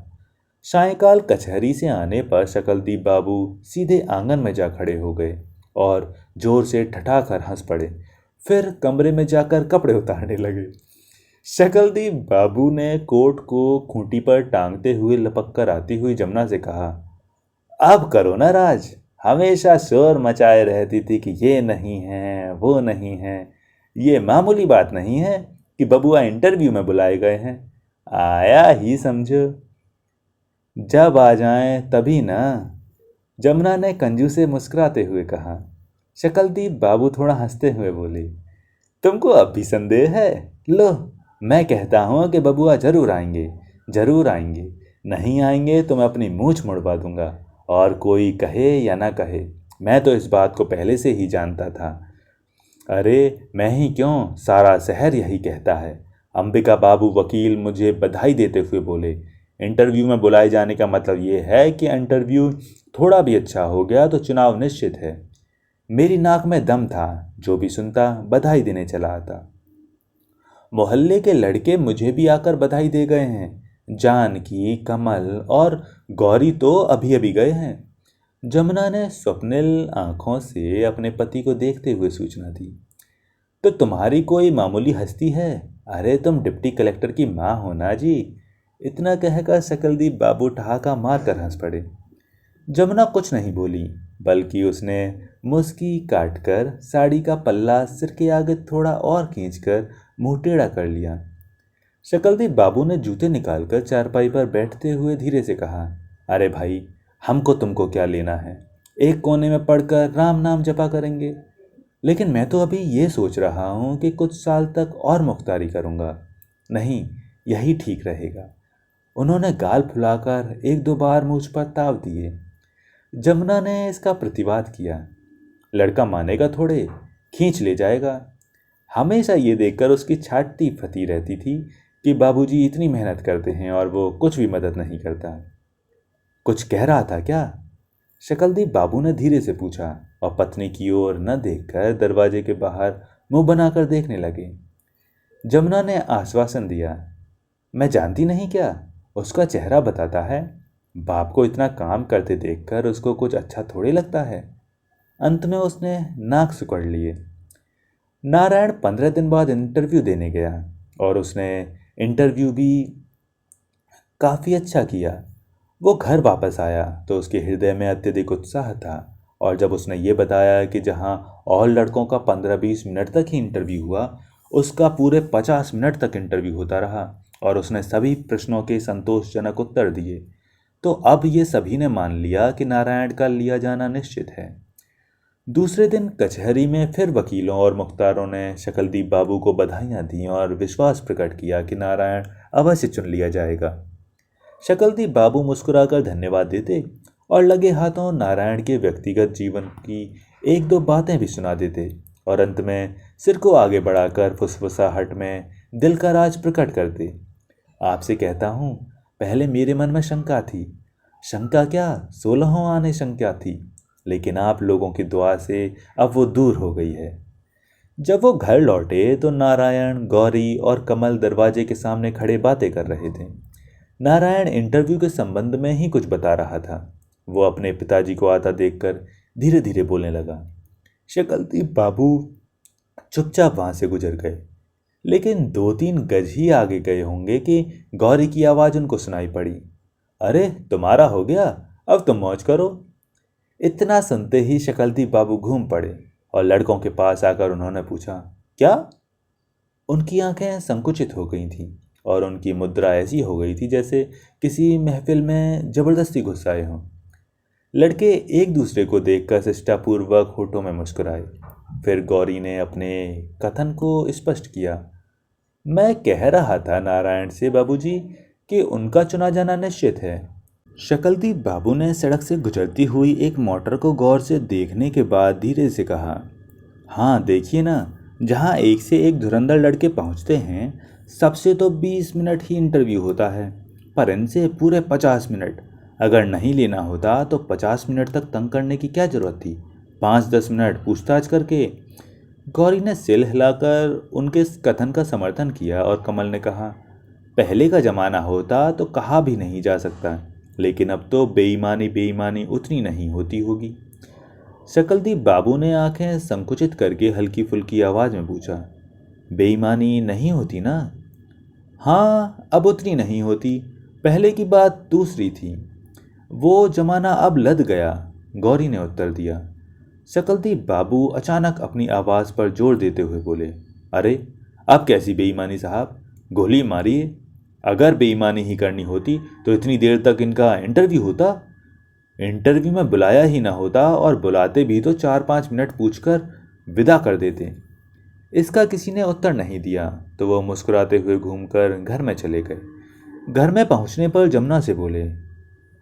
सायंकाल कचहरी से आने पर शकलदीप बाबू सीधे आंगन में जा खड़े हो गए और जोर से ठठाकर हंस पड़े। फिर कमरे में जाकर कपड़े उतारने लगे। शकलदीप बाबू ने कोट को खूंटी पर टांगते हुए लपक कर आती हुई जमुना से कहा, अब करो ना राज। हमेशा शोर मचाए रहती थी कि ये नहीं है वो नहीं है। ये मामूली बात नहीं है कि बबुआ इंटरव्यू में बुलाए गए हैं। आया ही समझो, जब आ जाएं तभी ना। जमुना ने कंजू से मुस्कुराते हुए कहा। शकलदीप बाबू थोड़ा हंसते हुए बोले, तुमको अब भी संदेह है? लो, मैं कहता हूं कि बबुआ जरूर आएंगे, जरूर आएंगे। नहीं आएंगे तो मैं अपनी मूंछ मुड़वा दूंगा। और कोई कहे या ना कहे, मैं तो इस बात को पहले से ही जानता था। अरे मैं ही क्यों, सारा शहर यही कहता है। अंबिका बाबू वकील मुझे बधाई देते हुए बोले, इंटरव्यू में बुलाए जाने का मतलब ये है कि इंटरव्यू थोड़ा भी अच्छा हो गया तो चुनाव निश्चित है। मेरी नाक में दम था, जो भी सुनता बधाई देने चला आता। मोहल्ले के लड़के मुझे भी आकर बधाई दे गए हैं। जानकी, कमल और गौरी तो अभी अभी गए हैं। जमुना ने स्वप्निल आंखों से अपने पति को देखते हुए सूचना दी। तो तुम्हारी कोई मामूली हस्ती है? अरे तुम डिप्टी कलेक्टर की माँ हो ना जी। इतना कहकर शकलदीप बाबू ठहाका मार कर हंस पड़े। जमुना कुछ नहीं बोली, बल्कि उसने मुस्की काटकर साड़ी का पल्ला सिर के आगे थोड़ा और खींचकर मुंह टेढ़ा कर लिया। शकलदीप बाबू ने जूते निकालकर चारपाई पर बैठते हुए धीरे से कहा, अरे भाई, हमको तुमको क्या लेना है? एक कोने में पड़कर राम नाम जपा करेंगे। लेकिन मैं तो अभी ये सोच रहा हूँ कि कुछ साल तक और मुख्तारी करूँगा। नहीं, यही ठीक रहेगा। उन्होंने गाल फुलाकर एक दो बार मुझ पर ताव दिए। जमुना ने इसका प्रतिवाद किया। लड़का मानेगा थोड़े, खींच ले जाएगा। हमेशा ये देखकर उसकी छाती फटी रहती थी कि बाबूजी इतनी मेहनत करते हैं और वो कुछ भी मदद नहीं करता। कुछ कह रहा था क्या? शकलदीप बाबू ने धीरे से पूछा और पत्नी की ओर न देखकर दरवाजे के बाहर मुंह बनाकर देखने लगे। जमुना ने आश्वासन दिया, मैं जानती नहीं क्या, उसका चेहरा बताता है। बाप को इतना काम करते देखकर उसको कुछ अच्छा थोड़ी लगता है। अंत में उसने नाक सिकुड़ लिए। नारायण 15 दिन बाद इंटरव्यू देने गया और उसने इंटरव्यू भी काफ़ी अच्छा किया। वो घर वापस आया तो उसके हृदय में अत्यधिक उत्साह था। और जब उसने ये बताया कि जहाँ और लड़कों का 15-20 मिनट तक ही इंटरव्यू हुआ, उसका पूरे 50 मिनट तक इंटरव्यू होता रहा और उसने सभी प्रश्नों के संतोषजनक उत्तर दिए, तो अब ये सभी ने मान लिया कि नारायण का लिया जाना निश्चित है। दूसरे दिन कचहरी में फिर वकीलों और मुख्तारों ने शकलदीप बाबू को बधाइयाँ दी और विश्वास प्रकट किया कि नारायण अवश्य चुन लिया जाएगा। शकलदीप बाबू मुस्कुराकर धन्यवाद देते और लगे हाथों नारायण के व्यक्तिगत जीवन की एक दो बातें भी सुना देते और अंत में सिर को आगे बढ़ाकर फुसफुसाहट में दिल का राज प्रकट करते। आपसे कहता हूँ, पहले मेरे मन में शंका थी। शंका क्या, 16 आने शंका थी, लेकिन आप लोगों की दुआ से अब वो दूर हो गई है। जब वो घर लौटे तो नारायण, गौरी और कमल दरवाजे के सामने खड़े बातें कर रहे थे। नारायण इंटरव्यू के संबंध में ही कुछ बता रहा था। वो अपने पिताजी को आता देखकर धीरे धीरे बोलने लगा। शकलदीप बाबू चुपचाप वहां से गुजर गए, लेकिन 2-3 गज ही आगे गए होंगे कि गौरी की आवाज़ उनको सुनाई पड़ी। अरे तुम्हारा हो गया, अब तुम मौज करो। इतना सुनते ही शकलदीप बाबू घूम पड़े और लड़कों के पास आकर उन्होंने पूछा, क्या? उनकी आंखें संकुचित हो गई थीं और उनकी मुद्रा ऐसी हो गई थी जैसे किसी महफिल में जबरदस्ती घुस आए हों। लड़के एक दूसरे को देखकर शिष्टापूर्वक होठों में मुस्कुराए। फिर गौरी ने अपने कथन को स्पष्ट किया। मैं कह रहा था नारायण से बाबूजी कि उनका चुना जाना निश्चित है। शकलदीप बाबू ने सड़क से गुजरती हुई एक मोटर को गौर से देखने के बाद धीरे से कहा, हाँ देखिए ना, जहाँ एक से एक धुरंधर लड़के पहुँचते हैं। सबसे तो 20 मिनट ही इंटरव्यू होता है, पर इनसे पूरे 50 मिनट। अगर नहीं लेना होता तो 50 मिनट तक तंग करने की क्या ज़रूरत थी। 5-10 मिनट पूछताछ करके। गौरी ने सिर हिलाकर उनके इस कथन का समर्थन किया और कमल ने कहा, पहले का जमाना होता तो कहा भी नहीं जा सकता, लेकिन अब तो बेईमानी बेईमानी उतनी नहीं होती होगी। शकलदीप बाबू ने आंखें संकुचित करके हल्की फुल्की आवाज में पूछा, बेईमानी नहीं होती ना? हाँ, अब उतनी नहीं होती। पहले की बात दूसरी थी। वो जमाना अब लद गया, गौरी ने उत्तर दिया। शकलदीप बाबू अचानक अपनी आवाज़ पर जोर देते हुए बोले, अरे अब कैसी बेईमानी साहब, गोली मारिए। अगर बेईमानी ही करनी होती तो इतनी देर तक इनका इंटरव्यू होता। इंटरव्यू में बुलाया ही ना होता, और बुलाते भी तो 4-5 मिनट पूछकर विदा कर देते। इसका किसी ने उत्तर नहीं दिया तो वह मुस्कुराते हुए घूमकर घर में चले गए। घर में पहुंचने पर जमुना से बोले,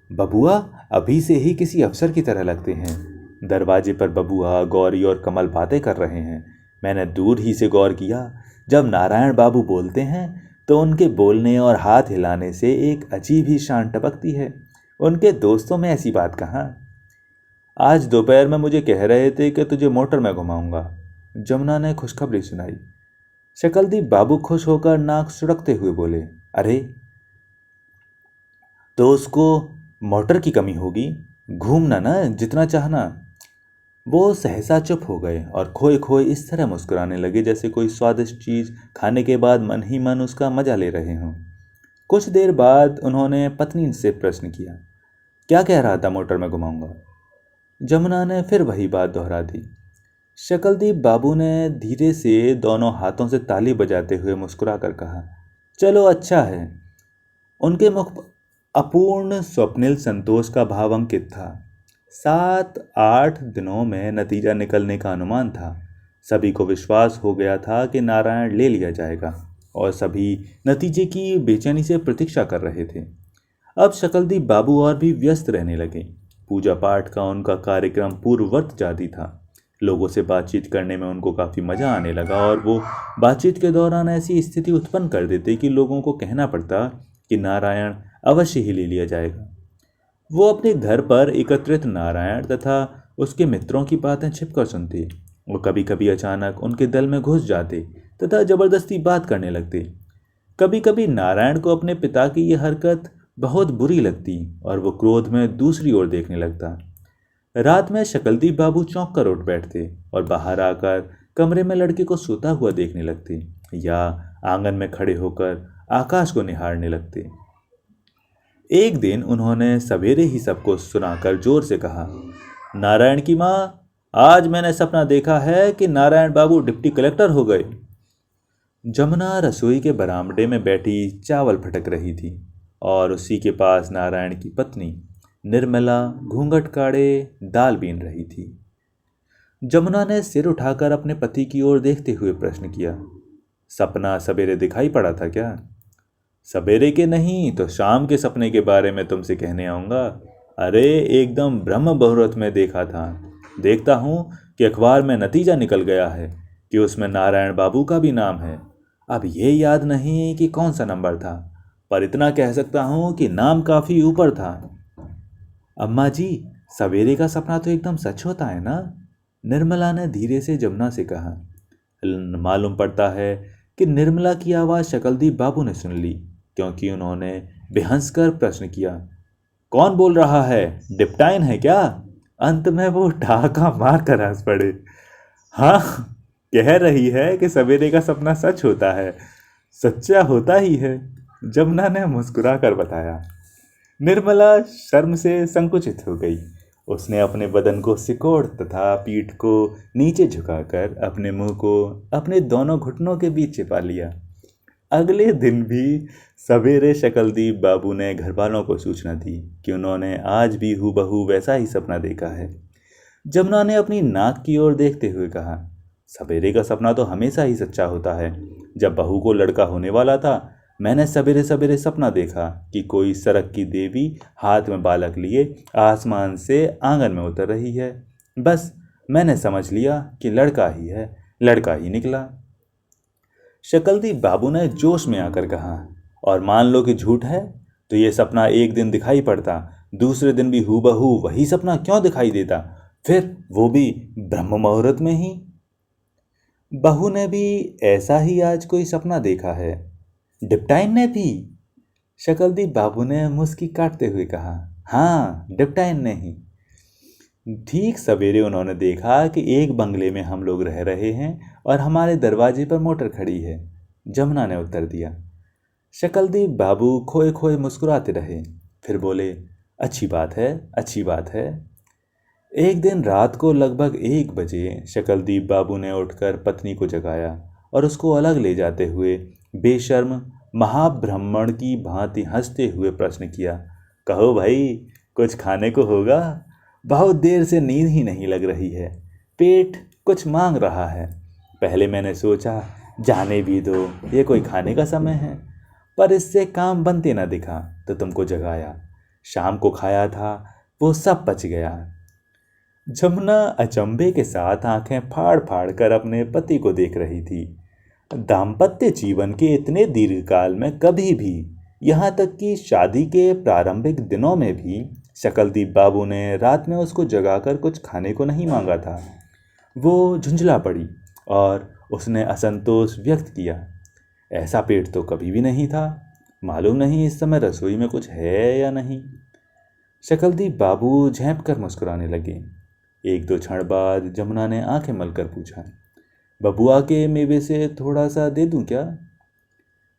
बबुआ अभी से ही किसी अफसर की तरह लगते हैं। दरवाजे पर बबुआ, गौरी और कमल बातें कर रहे हैं। मैंने दूर ही से गौर किया, जब नारायण बाबू बोलते हैं तो उनके बोलने और हाथ हिलाने से एक अजीब ही शान टपकती है। उनके दोस्तों में ऐसी बात कहाँ। आज दोपहर में मुझे कह रहे थे कि तुझे मोटर में घुमाऊंगा, जमुना ने खुशखबरी सुनाई। शकलदीप बाबू खुश होकर नाक सुड़कते हुए बोले, अरे तो उसको मोटर की कमी होगी, घूमना ना जितना चाहना। वो सहसा चुप हो गए और खोए खोए इस तरह मुस्कुराने लगे जैसे कोई स्वादिष्ट चीज खाने के बाद मन ही मन उसका मजा ले रहे हों। कुछ देर बाद उन्होंने पत्नी से प्रश्न किया, क्या कह रहा था मोटर में घुमाऊंगा? जमुना ने फिर वही बात दोहरा दी। शकलदीप बाबू ने धीरे से दोनों हाथों से ताली बजाते हुए मुस्कुरा कर कहा, चलो अच्छा है। उनके मुख पर अपूर्ण स्वप्निल संतोष का भाव अंकित था। 7-8 दिनों में नतीजा निकलने का अनुमान था। सभी को विश्वास हो गया था कि नारायण ले लिया जाएगा, और सभी नतीजे की बेचैनी से प्रतीक्षा कर रहे थे। अब शकलदीप बाबू और भी व्यस्त रहने लगे। पूजा पाठ का उनका कार्यक्रम पूर्ववत जारी था। लोगों से बातचीत करने में उनको काफ़ी मज़ा आने लगा, और वो बातचीत के दौरान ऐसी स्थिति उत्पन्न कर देते कि लोगों को कहना पड़ता कि नारायण अवश्य ही ले लिया जाएगा। वो अपने घर पर एकत्रित नारायण तथा उसके मित्रों की बातें छिपकर सुनते। वो कभी कभी अचानक उनके दल में घुस जाते तथा जबरदस्ती बात करने लगते। कभी कभी नारायण को अपने पिता की यह हरकत बहुत बुरी लगती और वो क्रोध में दूसरी ओर देखने लगता। रात में शकलदीप बाबू चौंक कर उठ बैठते और बाहर आकर कमरे में लड़के को सोता हुआ देखने लगते, या आंगन में खड़े होकर आकाश को निहारने लगते। एक दिन उन्होंने सवेरे ही सबको सुनाकर जोर से कहा, नारायण की माँ, आज मैंने सपना देखा है कि नारायण बाबू डिप्टी कलेक्टर हो गए। जमुना रसोई के बरामदे में बैठी चावल फटक रही थी, और उसी के पास नारायण की पत्नी निर्मला घूंघट काढ़े दाल बीन रही थी। जमुना ने सिर उठाकर अपने पति की ओर देखते हुए प्रश्न किया, सपना सवेरे दिखाई पड़ा था क्या? सवेरे के नहीं तो शाम के सपने के बारे में तुमसे कहने आऊँगा। अरे एकदम ब्रह्म मुहूर्त में देखा था। देखता हूँ कि अखबार में नतीजा निकल गया है कि उसमें नारायण बाबू का भी नाम है। अब ये याद नहीं कि कौन सा नंबर था, पर इतना कह सकता हूँ कि नाम काफ़ी ऊपर था। अम्मा जी, सवेरे का सपना तो एकदम सच होता है ना? निर्मला ने धीरे से जमुना से कहा। मालूम पड़ता है कि निर्मला की आवाज़ शकलदीप बाबू ने सुन ली, क्योंकि उन्होंने बेहंस कर प्रश्न किया, कौन बोल रहा है? डिप्टाइन है क्या? अंत में वो ठहाका मार कर हंस पड़े। हाँ, कह रही है कि सवेरे का सपना सच होता है। सच्चा होता ही है, जमुना ने मुस्कुरा कर बताया। निर्मला शर्म से संकुचित हो गई। उसने अपने बदन को सिकोड़ तथा पीठ को नीचे झुकाकर अपने मुंह को अपने दोनों घुटनों के बीच छिपा लिया। अगले दिन भी सवेरे शकलदीप बाबू ने घर वालों को सूचना दी कि उन्होंने आज भी हूबहू वैसा ही सपना देखा है। जमुना ने अपनी नाक की ओर देखते हुए कहा, सवेरे का सपना तो हमेशा ही सच्चा होता है। जब बहू को लड़का होने वाला था, मैंने सवेरे सवेरे सपना देखा कि कोई सड़क की देवी हाथ में बालक लिए आसमान से आंगन में उतर रही है। बस मैंने समझ लिया कि लड़का ही है। लड़का ही निकला। शकलदीप बाबू ने जोश में आकर कहा, और मान लो कि झूठ है, तो ये सपना एक दिन दिखाई पड़ता, दूसरे दिन भी हूबहू वही सपना क्यों दिखाई देता, फिर वो भी ब्रह्म मुहूर्त में ही। बहू ने भी ऐसा ही आज कोई सपना देखा है। डिप्टाइन ने भी? शकलदीप बाबू ने मुस्की काटते हुए कहा, हाँ, डिप्टाइन ने ही। ठीक सवेरे उन्होंने देखा कि एक बंगले में हम लोग रह रहे हैं और हमारे दरवाजे पर मोटर खड़ी है। जमुना ने उत्तर दिया। शकलदीप बाबू खोए खोए मुस्कुराते रहे, फिर बोले, अच्छी बात है, अच्छी बात है। एक दिन रात को लगभग 1 बजे शकलदीप बाबू ने उठकर पत्नी को जगाया और उसको अलग ले जाते हुए बेशर्म महाब्राह्मण की भांति हंसते हुए प्रश्न किया, कहो भाई, कुछ खाने को होगा? बहुत देर से नींद ही नहीं लग रही है, पेट कुछ मांग रहा है। पहले मैंने सोचा जाने भी दो, ये कोई खाने का समय है, पर इससे काम बनते ना दिखा तो तुमको जगाया। शाम को खाया था, वो सब पच गया। जमुना अचंभे के साथ आंखें फाड़ फाड़ कर अपने पति को देख रही थी। दाम्पत्य जीवन के इतने दीर्घकाल में कभी भी, यहाँ तक कि शादी के प्रारंभिक दिनों में भी, शकलदीप बाबू ने रात में उसको जगाकर कुछ खाने को नहीं मांगा था। वो झुंझला पड़ी और उसने असंतोष व्यक्त किया। ऐसा पेट तो कभी भी नहीं था, मालूम नहीं इस समय रसोई में कुछ है या नहीं। शकलदीप बाबू झेंप कर मुस्कुराने लगे। 1-2 क्षण बाद जमुना ने आंखें मलकर पूछा, बबुआ के मेवे से थोड़ा सा दे दूं क्या?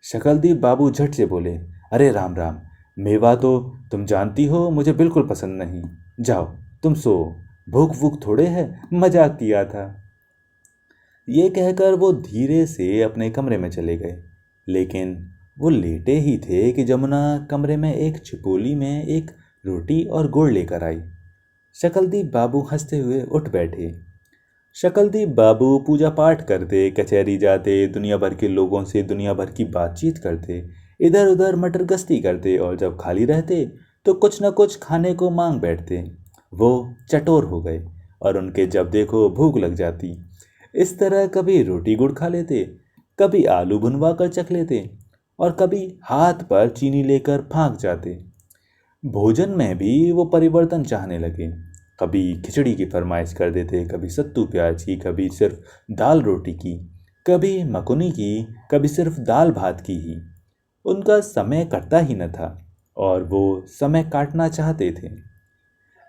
शकलदीप बाबू झट से बोले, अरे राम राम, मेवा तो तुम जानती हो मुझे बिल्कुल पसंद नहीं। जाओ तुम सो, भूख भूख थोड़े है, मजाक किया था। ये कहकर वो धीरे से अपने कमरे में चले गए। लेकिन वो लेटे ही थे कि जमुना कमरे में एक छिपोली में एक रोटी और गुड़ लेकर आई। शकलदीप बाबू हंसते हुए उठ बैठे। शकलदीप बाबू पूजा पाठ करते, कचहरी जाते, दुनिया भर के लोगों से दुनिया भर की बातचीत करते, इधर उधर मटर गश्ती करते और जब खाली रहते तो कुछ न कुछ खाने को मांग बैठते। वो चटोर हो गए और उनके जब देखो भूख लग जाती। इस तरह कभी रोटी गुड़ खा लेते, कभी आलू भुनवा कर चख लेते और कभी हाथ पर चीनी लेकर फाँक जाते। भोजन में भी वो परिवर्तन चाहने लगे। कभी खिचड़ी की फरमाइश कर देते, कभी सत्तू प्याज की, कभी सिर्फ दाल रोटी की, कभी मकुनी की, कभी सिर्फ दाल भात की ही। उनका समय कटता ही न था और वो समय काटना चाहते थे।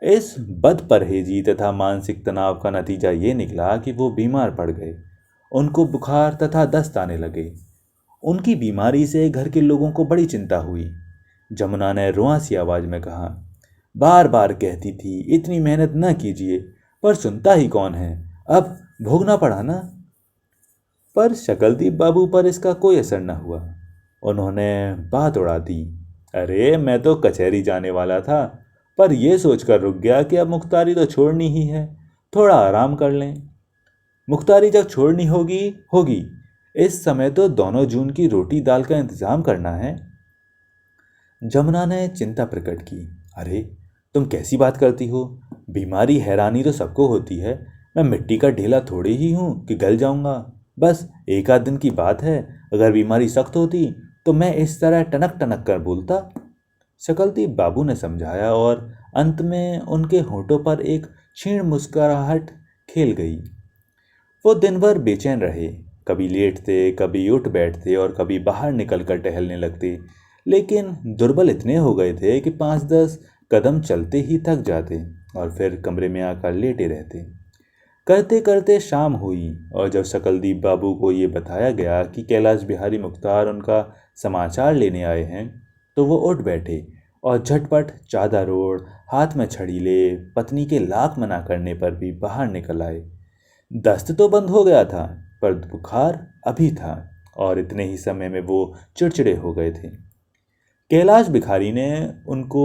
इस बदपरहेजी तथा मानसिक तनाव का नतीजा ये निकला कि वो बीमार पड़ गए। उनको बुखार तथा दस्त आने लगे। उनकी बीमारी से घर के लोगों को बड़ी चिंता हुई। जमुना ने रुआंसी आवाज में कहा, बार बार कहती थी इतनी मेहनत न कीजिए, पर सुनता ही कौन है, अब भोगना पड़ा ना। पर शकलदीप बाबू पर इसका कोई असर न हुआ। उन्होंने बात उड़ा दी, अरे मैं तो कचहरी जाने वाला था, पर यह सोचकर रुक गया कि अब मुख्तारी तो छोड़नी ही है, थोड़ा आराम कर लें। मुख्तारी जब छोड़नी होगी होगी, इस समय तो दोनों जून की रोटी दाल का इंतजाम करना है। जमुना ने चिंता प्रकट की, अरे तुम कैसी बात करती हो, बीमारी हैरानी तो सबको होती है, मैं मिट्टी का ढेला थोड़ी ही हूँ कि गल जाऊंगा। बस 1 आध दिन की बात है, अगर बीमारी सख्त होती तो मैं इस तरह टनक टनक कर बोलता। शकलदीप बाबू ने समझाया और अंत में उनके होठों पर एक क्षीण मुस्कुराहट खेल गई। वो दिन भर बेचैन रहे, कभी लेटते, कभी उठ बैठते और कभी बाहर निकलकर टहलने लगते, लेकिन दुर्बल इतने हो गए थे कि 5-10 कदम चलते ही थक जाते और फिर कमरे में आकर लेटे रहते। करते करते शाम हुई और जब शकलदीप बाबू को ये बताया गया कि कैलाश बिहारी मुख्तार उनका समाचार लेने आए हैं, तो वो उठ बैठे और झटपट चादर ओढ़, हाथ में छड़ी ले, पत्नी के लाख मना करने पर भी बाहर निकल आए। दस्त तो बंद हो गया था, पर बुखार अभी था और इतने ही समय में वो चिड़चिड़े हो गए थे। कैलाश भिखारी ने उनको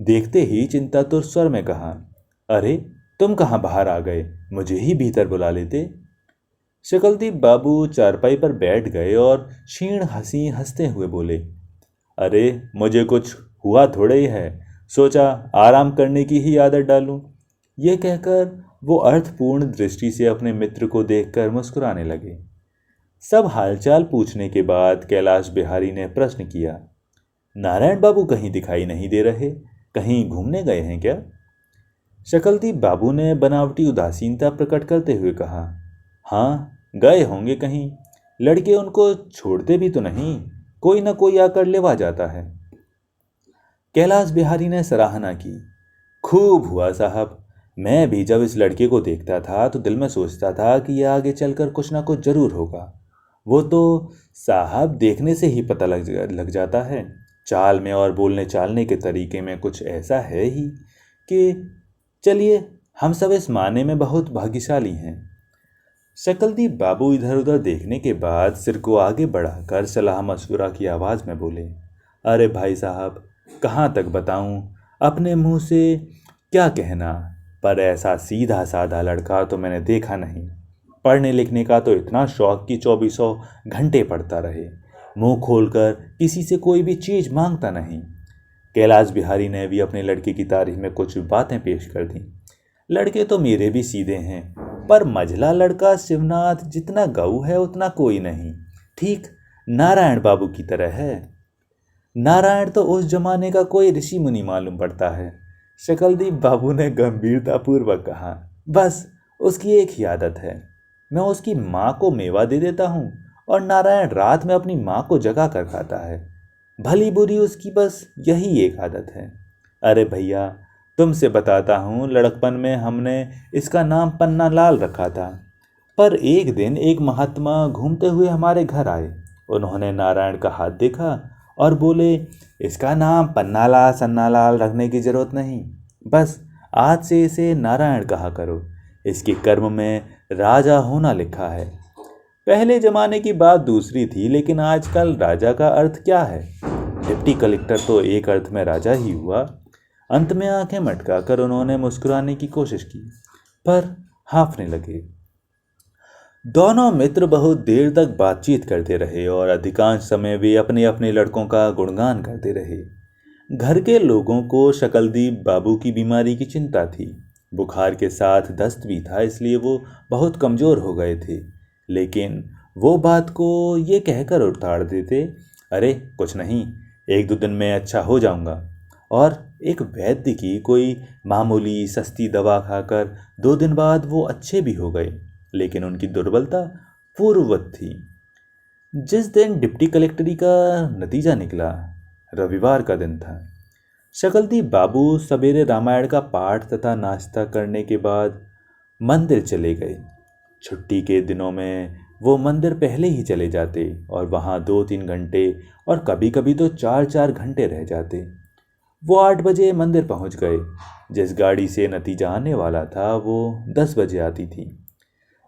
देखते ही चिंतातुर स्वर में कहा, अरे तुम कहाँ बाहर आ गए, मुझे ही भीतर बुला लेते। शकलदीप बाबू चारपाई पर बैठ गए और क्षीण हंसी हंसते हुए बोले, अरे मुझे कुछ हुआ थोड़े ही है, सोचा आराम करने की ही आदत डालूं। ये कहकर वो अर्थपूर्ण दृष्टि से अपने मित्र को देखकर मुस्कुराने लगे। सब हालचाल पूछने के बाद कैलाश बिहारी ने प्रश्न किया, नारायण बाबू कहीं दिखाई नहीं दे रहे, कहीं घूमने गए हैं क्या? शकलदीप बाबू ने बनावटी उदासीनता प्रकट करते हुए कहा, हाँ, गए होंगे कहीं। लड़के उनको छोड़ते भी तो नहीं, कोई ना कोई आकर लेवा जाता है। कैलाश बिहारी ने सराहना की, खूब हुआ साहब। मैं भी जब इस लड़के को देखता था तो दिल में सोचता था कि यह आगे चलकर कुछ ना कुछ जरूर होगा। वो तो साहब देखने से ही पता लग जाता है। चाल में और बोलने चालने के तरीके में कुछ ऐसा है ही कि चलिए, हम सब इस माने में बहुत भाग्यशाली हैं। शकलदीप बाबू इधर उधर देखने के बाद सिर को आगे बढ़ाकर सलाह मशवरा की आवाज़ में बोले, अरे भाई साहब, कहाँ तक बताऊं, अपने मुंह से क्या कहना, पर ऐसा सीधा साधा लड़का तो मैंने देखा नहीं। पढ़ने लिखने का तो इतना शौक कि 2400 घंटे पढ़ता रहे, मुंह खोलकर किसी से कोई भी चीज़ मांगता नहीं। कैलाश बिहारी ने भी अपने लड़के की तारीफ में कुछ बातें पेश कर दी। लड़के तो मेरे भी सीधे हैं, पर मझला लड़का शिवनाथ जितना गऊ है उतना कोई नहीं, ठीक नारायण बाबू की तरह है। नारायण तो उस जमाने का कोई ऋषि मुनि मालूम पड़ता है। शकलदीप बाबू ने गंभीरतापूर्वक कहा, बस उसकी एक ही आदत है, मैं उसकी माँ को मेवा दे देता हूँ और नारायण रात में अपनी माँ को जगा कर खाता है। भली बुरी उसकी बस यही एक आदत है। अरे भैया, तुमसे बताता हूँ, लड़कपन में हमने इसका नाम पन्ना लाल रखा था। पर एक दिन एक महात्मा घूमते हुए हमारे घर आए। उन्होंने नारायण का हाथ देखा और बोले, इसका नाम पन्नालाल सन्नालाल रखने की जरूरत नहीं, बस आज से इसे नारायण कहा करो, इसके कर्म में राजा होना लिखा है। पहले जमाने की बात दूसरी थी, लेकिन आजकल राजा का अर्थ क्या है? डिप्टी कलेक्टर तो एक अर्थ में राजा ही हुआ। अंत में आंखें मटकाकर उन्होंने मुस्कुराने की कोशिश की, पर हांफने लगे। दोनों मित्र बहुत देर तक बातचीत करते रहे और अधिकांश समय वे अपने अपने लड़कों का गुणगान करते रहे। घर के लोगों को शकलदीप बाबू की बीमारी की चिंता थी। बुखार के साथ दस्त भी था, इसलिए वो बहुत कमज़ोर हो गए थे। लेकिन वो बात को ये कहकर उतार देते, अरे कुछ नहीं, एक दो दिन में अच्छा हो जाऊंगा। और एक वैद्य की कोई मामूली सस्ती दवा खाकर 2 दिन बाद वो अच्छे भी हो गए। लेकिन उनकी दुर्बलता पूर्ववत थी। जिस दिन डिप्टी कलेक्टरी का नतीजा निकला, रविवार का दिन था। शकलदीप बाबू सवेरे रामायण का पाठ तथा नाश्ता करने के बाद मंदिर चले गए। छुट्टी के दिनों में वो मंदिर पहले ही चले जाते और वहाँ 2-3 घंटे और कभी कभी तो 4-4 घंटे रह जाते। वो 8 बजे मंदिर पहुँच गए। जिस गाड़ी से नतीजा आने वाला था वो 10 बजे आती थी।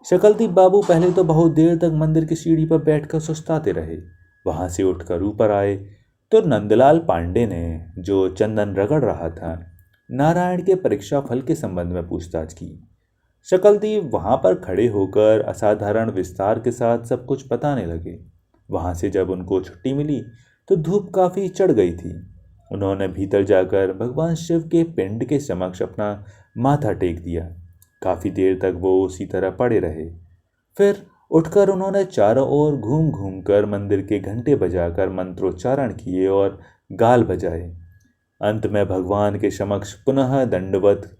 शकलदीप बाबू पहले तो बहुत देर तक मंदिर की सीढ़ी पर बैठकर सुस्ताते रहे। वहां से उठकर ऊपर आए तो नंदलाल पांडे ने, जो चंदन रगड़ रहा था, नारायण के परीक्षा फल के संबंध में पूछताछ की। शकलदीप वहां पर खड़े होकर असाधारण विस्तार के साथ सब कुछ बताने लगे। वहां से जब उनको छुट्टी मिली तो धूप काफी चढ़ गई थी। उन्होंने भीतर जाकर भगवान शिव के पिंड के समक्ष अपना माथा टेक दिया। काफ़ी देर तक वो उसी तरह पड़े रहे। फिर उठकर उन्होंने चारों ओर घूम घूम कर मंदिर के घंटे बजाकर मंत्रोच्चारण किए और गाल बजाए। अंत में भगवान के समक्ष पुनः दंडवत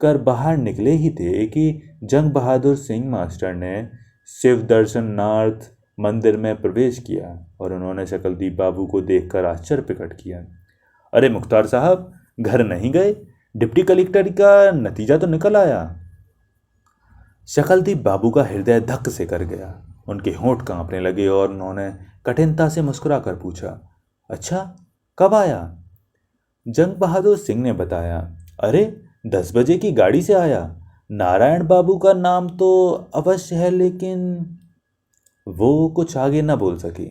कर बाहर निकले ही थे कि जंग बहादुर सिंह मास्टर ने शिव दर्शनार्थ मंदिर में प्रवेश किया और उन्होंने शकलदीप बाबू को देखकर आश्चर्य प्रकट किया। अरे मुख्तार साहब, घर नहीं गए? डिप्टी कलेक्टर का नतीजा तो निकल आया। शकलदीप बाबू का हृदय धक से कर गया। उनके होंठ कांपने लगे और उन्होंने कठिनता से मुस्कुरा कर पूछा, अच्छा, कब आया? जंग बहादुर सिंह ने बताया, अरे 10 बजे की गाड़ी से आया। नारायण बाबू का नाम तो अवश्य है, लेकिन वो कुछ आगे न बोल सके।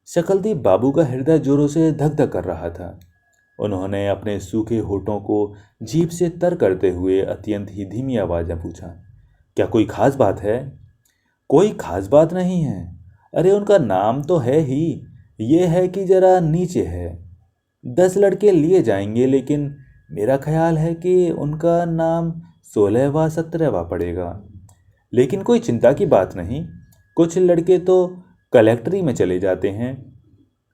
शकलदीप बाबू का हृदय जोरों से धक धक कर रहा था। उन्होंने अपने सूखे होठों को जीभ से तर करते हुए अत्यंत ही धीमी आवाज में पूछा, क्या कोई खास बात है? कोई खास बात नहीं है। अरे उनका नाम तो है ही, ये है कि जरा नीचे है। 10 लड़के लिए जाएंगे, लेकिन मेरा ख्याल है कि उनका नाम 16वां 17वां पड़ेगा। लेकिन कोई चिंता की बात नहीं, कुछ लड़के तो कलेक्टरी में चले जाते हैं,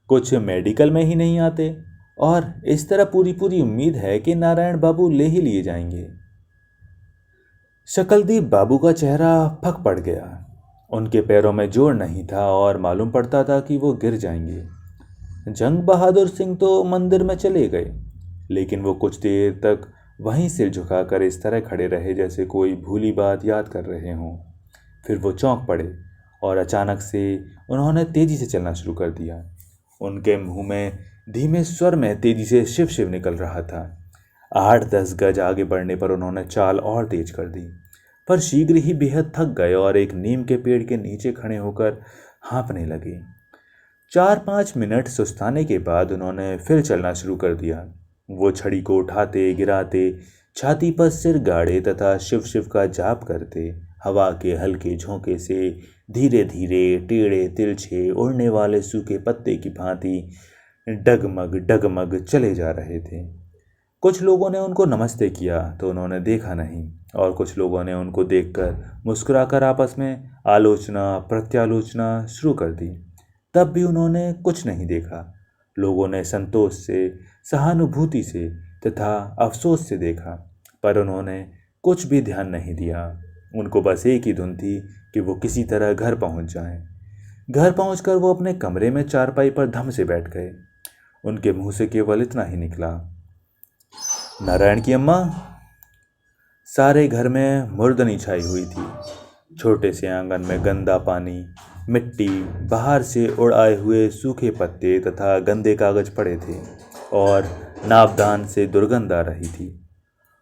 कुछ मेडिकल में ही नहीं आते, और इस तरह पूरी पूरी उम्मीद है कि नारायण बाबू ले ही लिए जाएंगे। शकलदीप बाबू का चेहरा फक पड़ गया। उनके पैरों में जोर नहीं था और मालूम पड़ता था कि वो गिर जाएंगे। जंग बहादुर सिंह तो मंदिर में चले गए, लेकिन वो कुछ देर तक वहीं सिर झुकाकर इस तरह खड़े रहे जैसे कोई भूली बात याद कर रहे हों। फिर वो चौंक पड़े और अचानक से उन्होंने तेजी से चलना शुरू कर दिया। उनके मुंह में धीमे स्वर में तेजी से शिव शिव निकल रहा था। 8-10 गज आगे बढ़ने पर उन्होंने चाल और तेज कर दी, पर शीघ्र ही बेहद थक गए और एक नीम के पेड़ के नीचे खड़े होकर हाँफने लगे। 4-5 मिनट सुस्ताने के बाद उन्होंने फिर चलना शुरू कर दिया। वो छड़ी को उठाते गिराते, छाती पर सिर गाड़े तथा शिव शिव का जाप करते, हवा के हल्के झोंके से धीरे धीरे टेढ़े तिरछे उड़ने वाले सूखे पत्ते की भांति डगमग डगमग चले जा रहे थे। कुछ लोगों ने उनको नमस्ते किया तो उन्होंने देखा नहीं, और कुछ लोगों ने उनको देखकर मुस्कुराकर आपस में आलोचना प्रत्यालोचना शुरू कर दी। तब भी उन्होंने कुछ नहीं देखा। लोगों ने संतोष से, सहानुभूति से तथा अफसोस से देखा, पर उन्होंने कुछ भी ध्यान नहीं दिया। उनको बस एक ही धुन थी कि वो किसी तरह घर पहुंच जाएं। घर पहुंचकर वो अपने कमरे में चारपाई पर धम से बैठ गए। उनके मुंह से केवल इतना ही निकला, नारायण की अम्मा। सारे घर में मुर्दनी छाई हुई थी। छोटे से आंगन में गंदा पानी, मिट्टी, बाहर से उड़ आए हुए सूखे पत्ते तथा गंदे कागज पड़े थे, और नाबदान से दुर्गंध आ रही थी।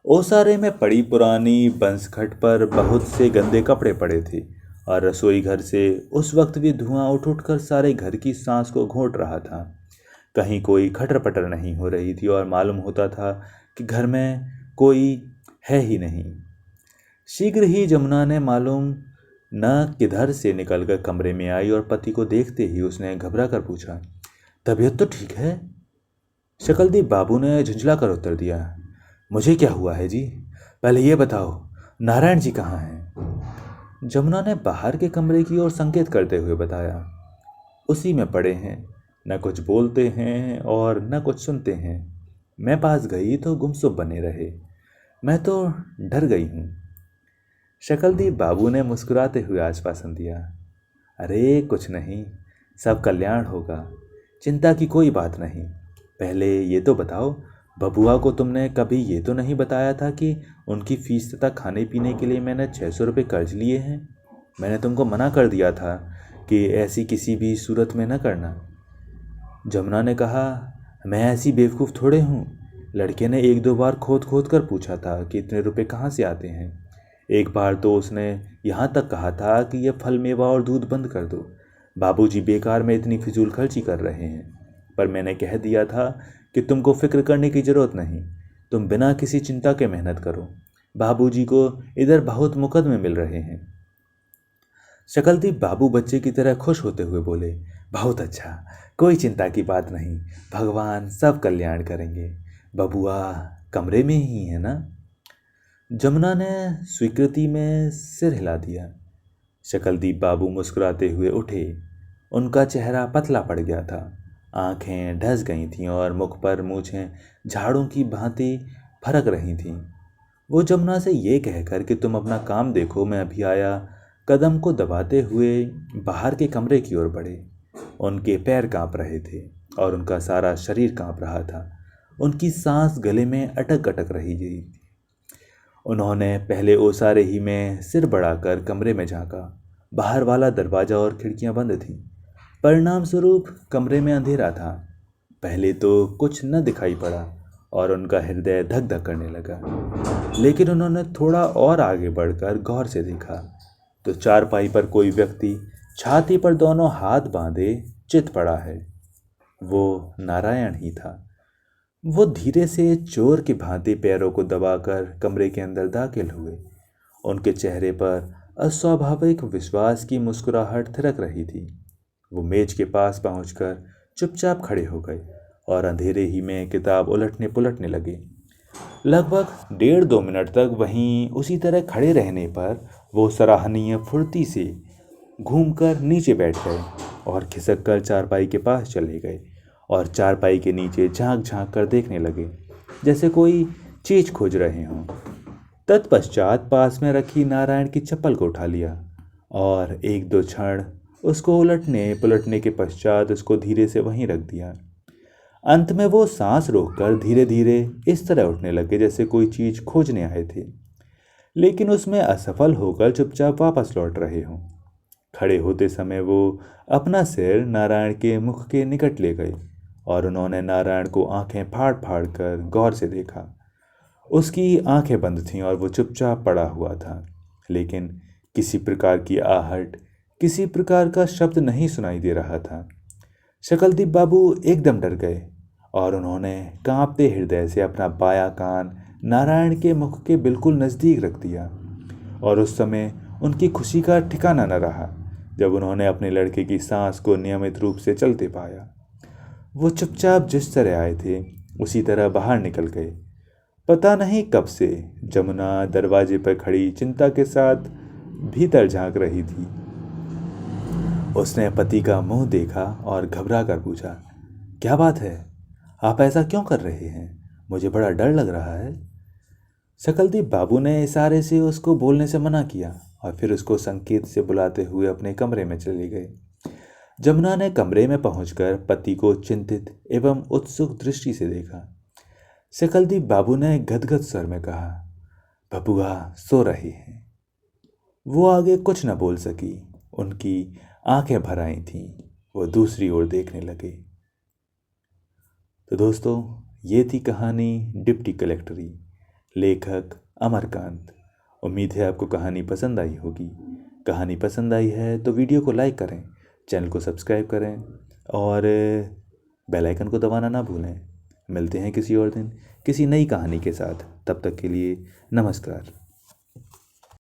ओसारे में पड़ी पुरानी बंसखट पर बहुत से गंदे कपड़े पड़े थे, और रसोई घर से उस वक्त भी धुआं उठ उठकर सारे घर की सांस को घोंट रहा था। कहीं कोई खटर पटर नहीं हो रही थी और मालूम होता था कि घर में कोई है ही नहीं। शीघ्र ही जमुना ने मालूम न किधर से निकलकर कमरे में आई, और पति को देखते ही उसने घबरा कर पूछा, तबीयत तो ठीक है? शकलदीप बाबू ने झुंझला कर उत्तर दिया, मुझे क्या हुआ है जी? पहले ये बताओ, नारायण जी कहाँ हैं? जमुना ने बाहर के कमरे की ओर संकेत करते हुए बताया, उसी में पड़े हैं, न कुछ बोलते हैं और न कुछ सुनते हैं। मैं पास गई तो गुमसुम बने रहे। मैं तो डर गई हूँ। शकलदीप बाबू ने मुस्कुराते हुए आश्वासन दिया, अरे कुछ नहीं, सब कल्याण होगा, चिंता की कोई बात नहीं। पहले ये तो बताओ, बबुआ को तुमने कभी ये तो नहीं बताया था कि उनकी फीस तथा खाने पीने के लिए मैंने 600 रुपये कर्ज लिए हैं? मैंने तुमको मना कर दिया था कि ऐसी किसी भी सूरत में न करना। जमुना ने कहा, मैं ऐसी बेवकूफ़ थोड़े हूँ। लड़के ने 1-2 बार खोद खोद कर पूछा था कि इतने रुपए कहाँ से आते हैं। एक बार तो उसने यहाँ तक कहा था कि यह फल मेवा और दूध बंद कर दो, बाबूजी बेकार में इतनी फिजूल खर्ची कर रहे हैं। पर मैंने कह दिया था कि तुमको फिक्र करने की ज़रूरत नहीं, तुम बिना किसी चिंता के मेहनत करो, बाबूजी को इधर बहुत मुकदमे मिल रहे हैं। शकलदीप बाबू बच्चे की तरह खुश होते हुए बोले, बहुत अच्छा, कोई चिंता की बात नहीं, भगवान सब कल्याण करेंगे। बबुआ कमरे में ही है ना? जमुना ने स्वीकृति में सिर हिला दिया। शकलदीप बाबू मुस्कुराते हुए उठे। उनका चेहरा पतला पड़ गया था, आंखें ढस गई थीं और मुख पर मूछें झाड़ों की भांति फरक रही थीं। वो जमुना से ये कहकर कि तुम अपना काम देखो, मैं अभी आया, कदम को दबाते हुए बाहर के कमरे की ओर बढ़े। उनके पैर कांप रहे थे और उनका सारा शरीर कांप रहा था। उनकी सांस गले में अटक अटक रही थी। उन्होंने पहले ओसारे ही में सिर बढ़ाकर कमरे में झांका। बाहर वाला दरवाज़ा और खिड़कियां बंद थीं। परिणाम स्वरूप कमरे में अंधेरा था। पहले तो कुछ न दिखाई पड़ा और उनका हृदय धक धक करने लगा, लेकिन उन्होंने थोड़ा और आगे बढ़कर गौर से देखा तो चारपाई पर कोई व्यक्ति छाती पर दोनों हाथ बांधे चित पड़ा है। वो नारायण ही था। वो धीरे से चोर की भांति पैरों को दबाकर कमरे के अंदर दाखिल हुए। उनके चेहरे पर अस्वाभाविक विश्वास की मुस्कुराहट थिरक रही थी। वो मेज के पास पहुंचकर चुपचाप खड़े हो गए और अंधेरे ही में किताब उलटने पुलटने लगे। लगभग 1.5-2 मिनट तक वहीं उसी तरह खड़े रहने पर वो सराहनीय फुर्ती से घूमकर नीचे बैठ गए और खिसक कर चारपाई के पास चले गए और चारपाई के नीचे झांक झांक कर देखने लगे, जैसे कोई चीज खोज रहे हों। तत्पश्चात पास में रखी नारायण की चप्पल को उठा लिया और 1-2 क्षण उसको उलटने पुलटने के पश्चात उसको धीरे से वहीं रख दिया। अंत में वो सांस रोककर धीरे धीरे इस तरह उठने लगे जैसे कोई चीज खोजने आए थे, लेकिन उसमें असफल होकर चुपचाप वापस लौट रहे हों। खड़े होते समय वो अपना सिर नारायण के मुख के निकट ले गए और उन्होंने नारायण को आंखें फाड़ फाड़ कर गौर से देखा। उसकी आंखें बंद थीं और वो चुपचाप पड़ा हुआ था, लेकिन किसी प्रकार की आहट, किसी प्रकार का शब्द नहीं सुनाई दे रहा था। शकलदीप बाबू एकदम डर गए और उन्होंने कांपते हृदय से अपना बायां कान नारायण के मुख के बिल्कुल नज़दीक रख दिया। और उस समय उनकी खुशी का ठिकाना न रहा जब उन्होंने अपने लड़के की सांस को नियमित रूप से चलते पाया। वो चुपचाप जिस तरह आए थे उसी तरह बाहर निकल गए। पता नहीं कब से जमुना दरवाजे पर खड़ी चिंता के साथ भीतर झांक रही थी। उसने पति का मुंह देखा और घबरा कर पूछा, क्या बात है? आप ऐसा क्यों कर रहे हैं? मुझे बड़ा डर लग रहा है। शकलदीप बाबू ने इशारे से उसको बोलने से मना किया और फिर उसको संकेत से बुलाते हुए अपने कमरे में चले गए। जमुना ने कमरे में पहुंचकर पति को चिंतित एवं उत्सुक दृष्टि से देखा। शकलदीप बाबू ने गदगद स्वर में कहा, बबुआ सो रहे हैं। वो आगे कुछ न बोल सकी। उनकी आंखें भर आई थीं। वो दूसरी ओर देखने लगे। तो दोस्तों, ये थी कहानी डिप्टी कलेक्टरी, लेखक अमरकांत। उम्मीद है आपको कहानी पसंद आई होगी। कहानी पसंद आई है तो वीडियो को लाइक करें, चैनल को सब्सक्राइब करें और बेल आइकन को दबाना ना भूलें। मिलते हैं किसी और दिन किसी नई कहानी के साथ। तब तक के लिए नमस्कार।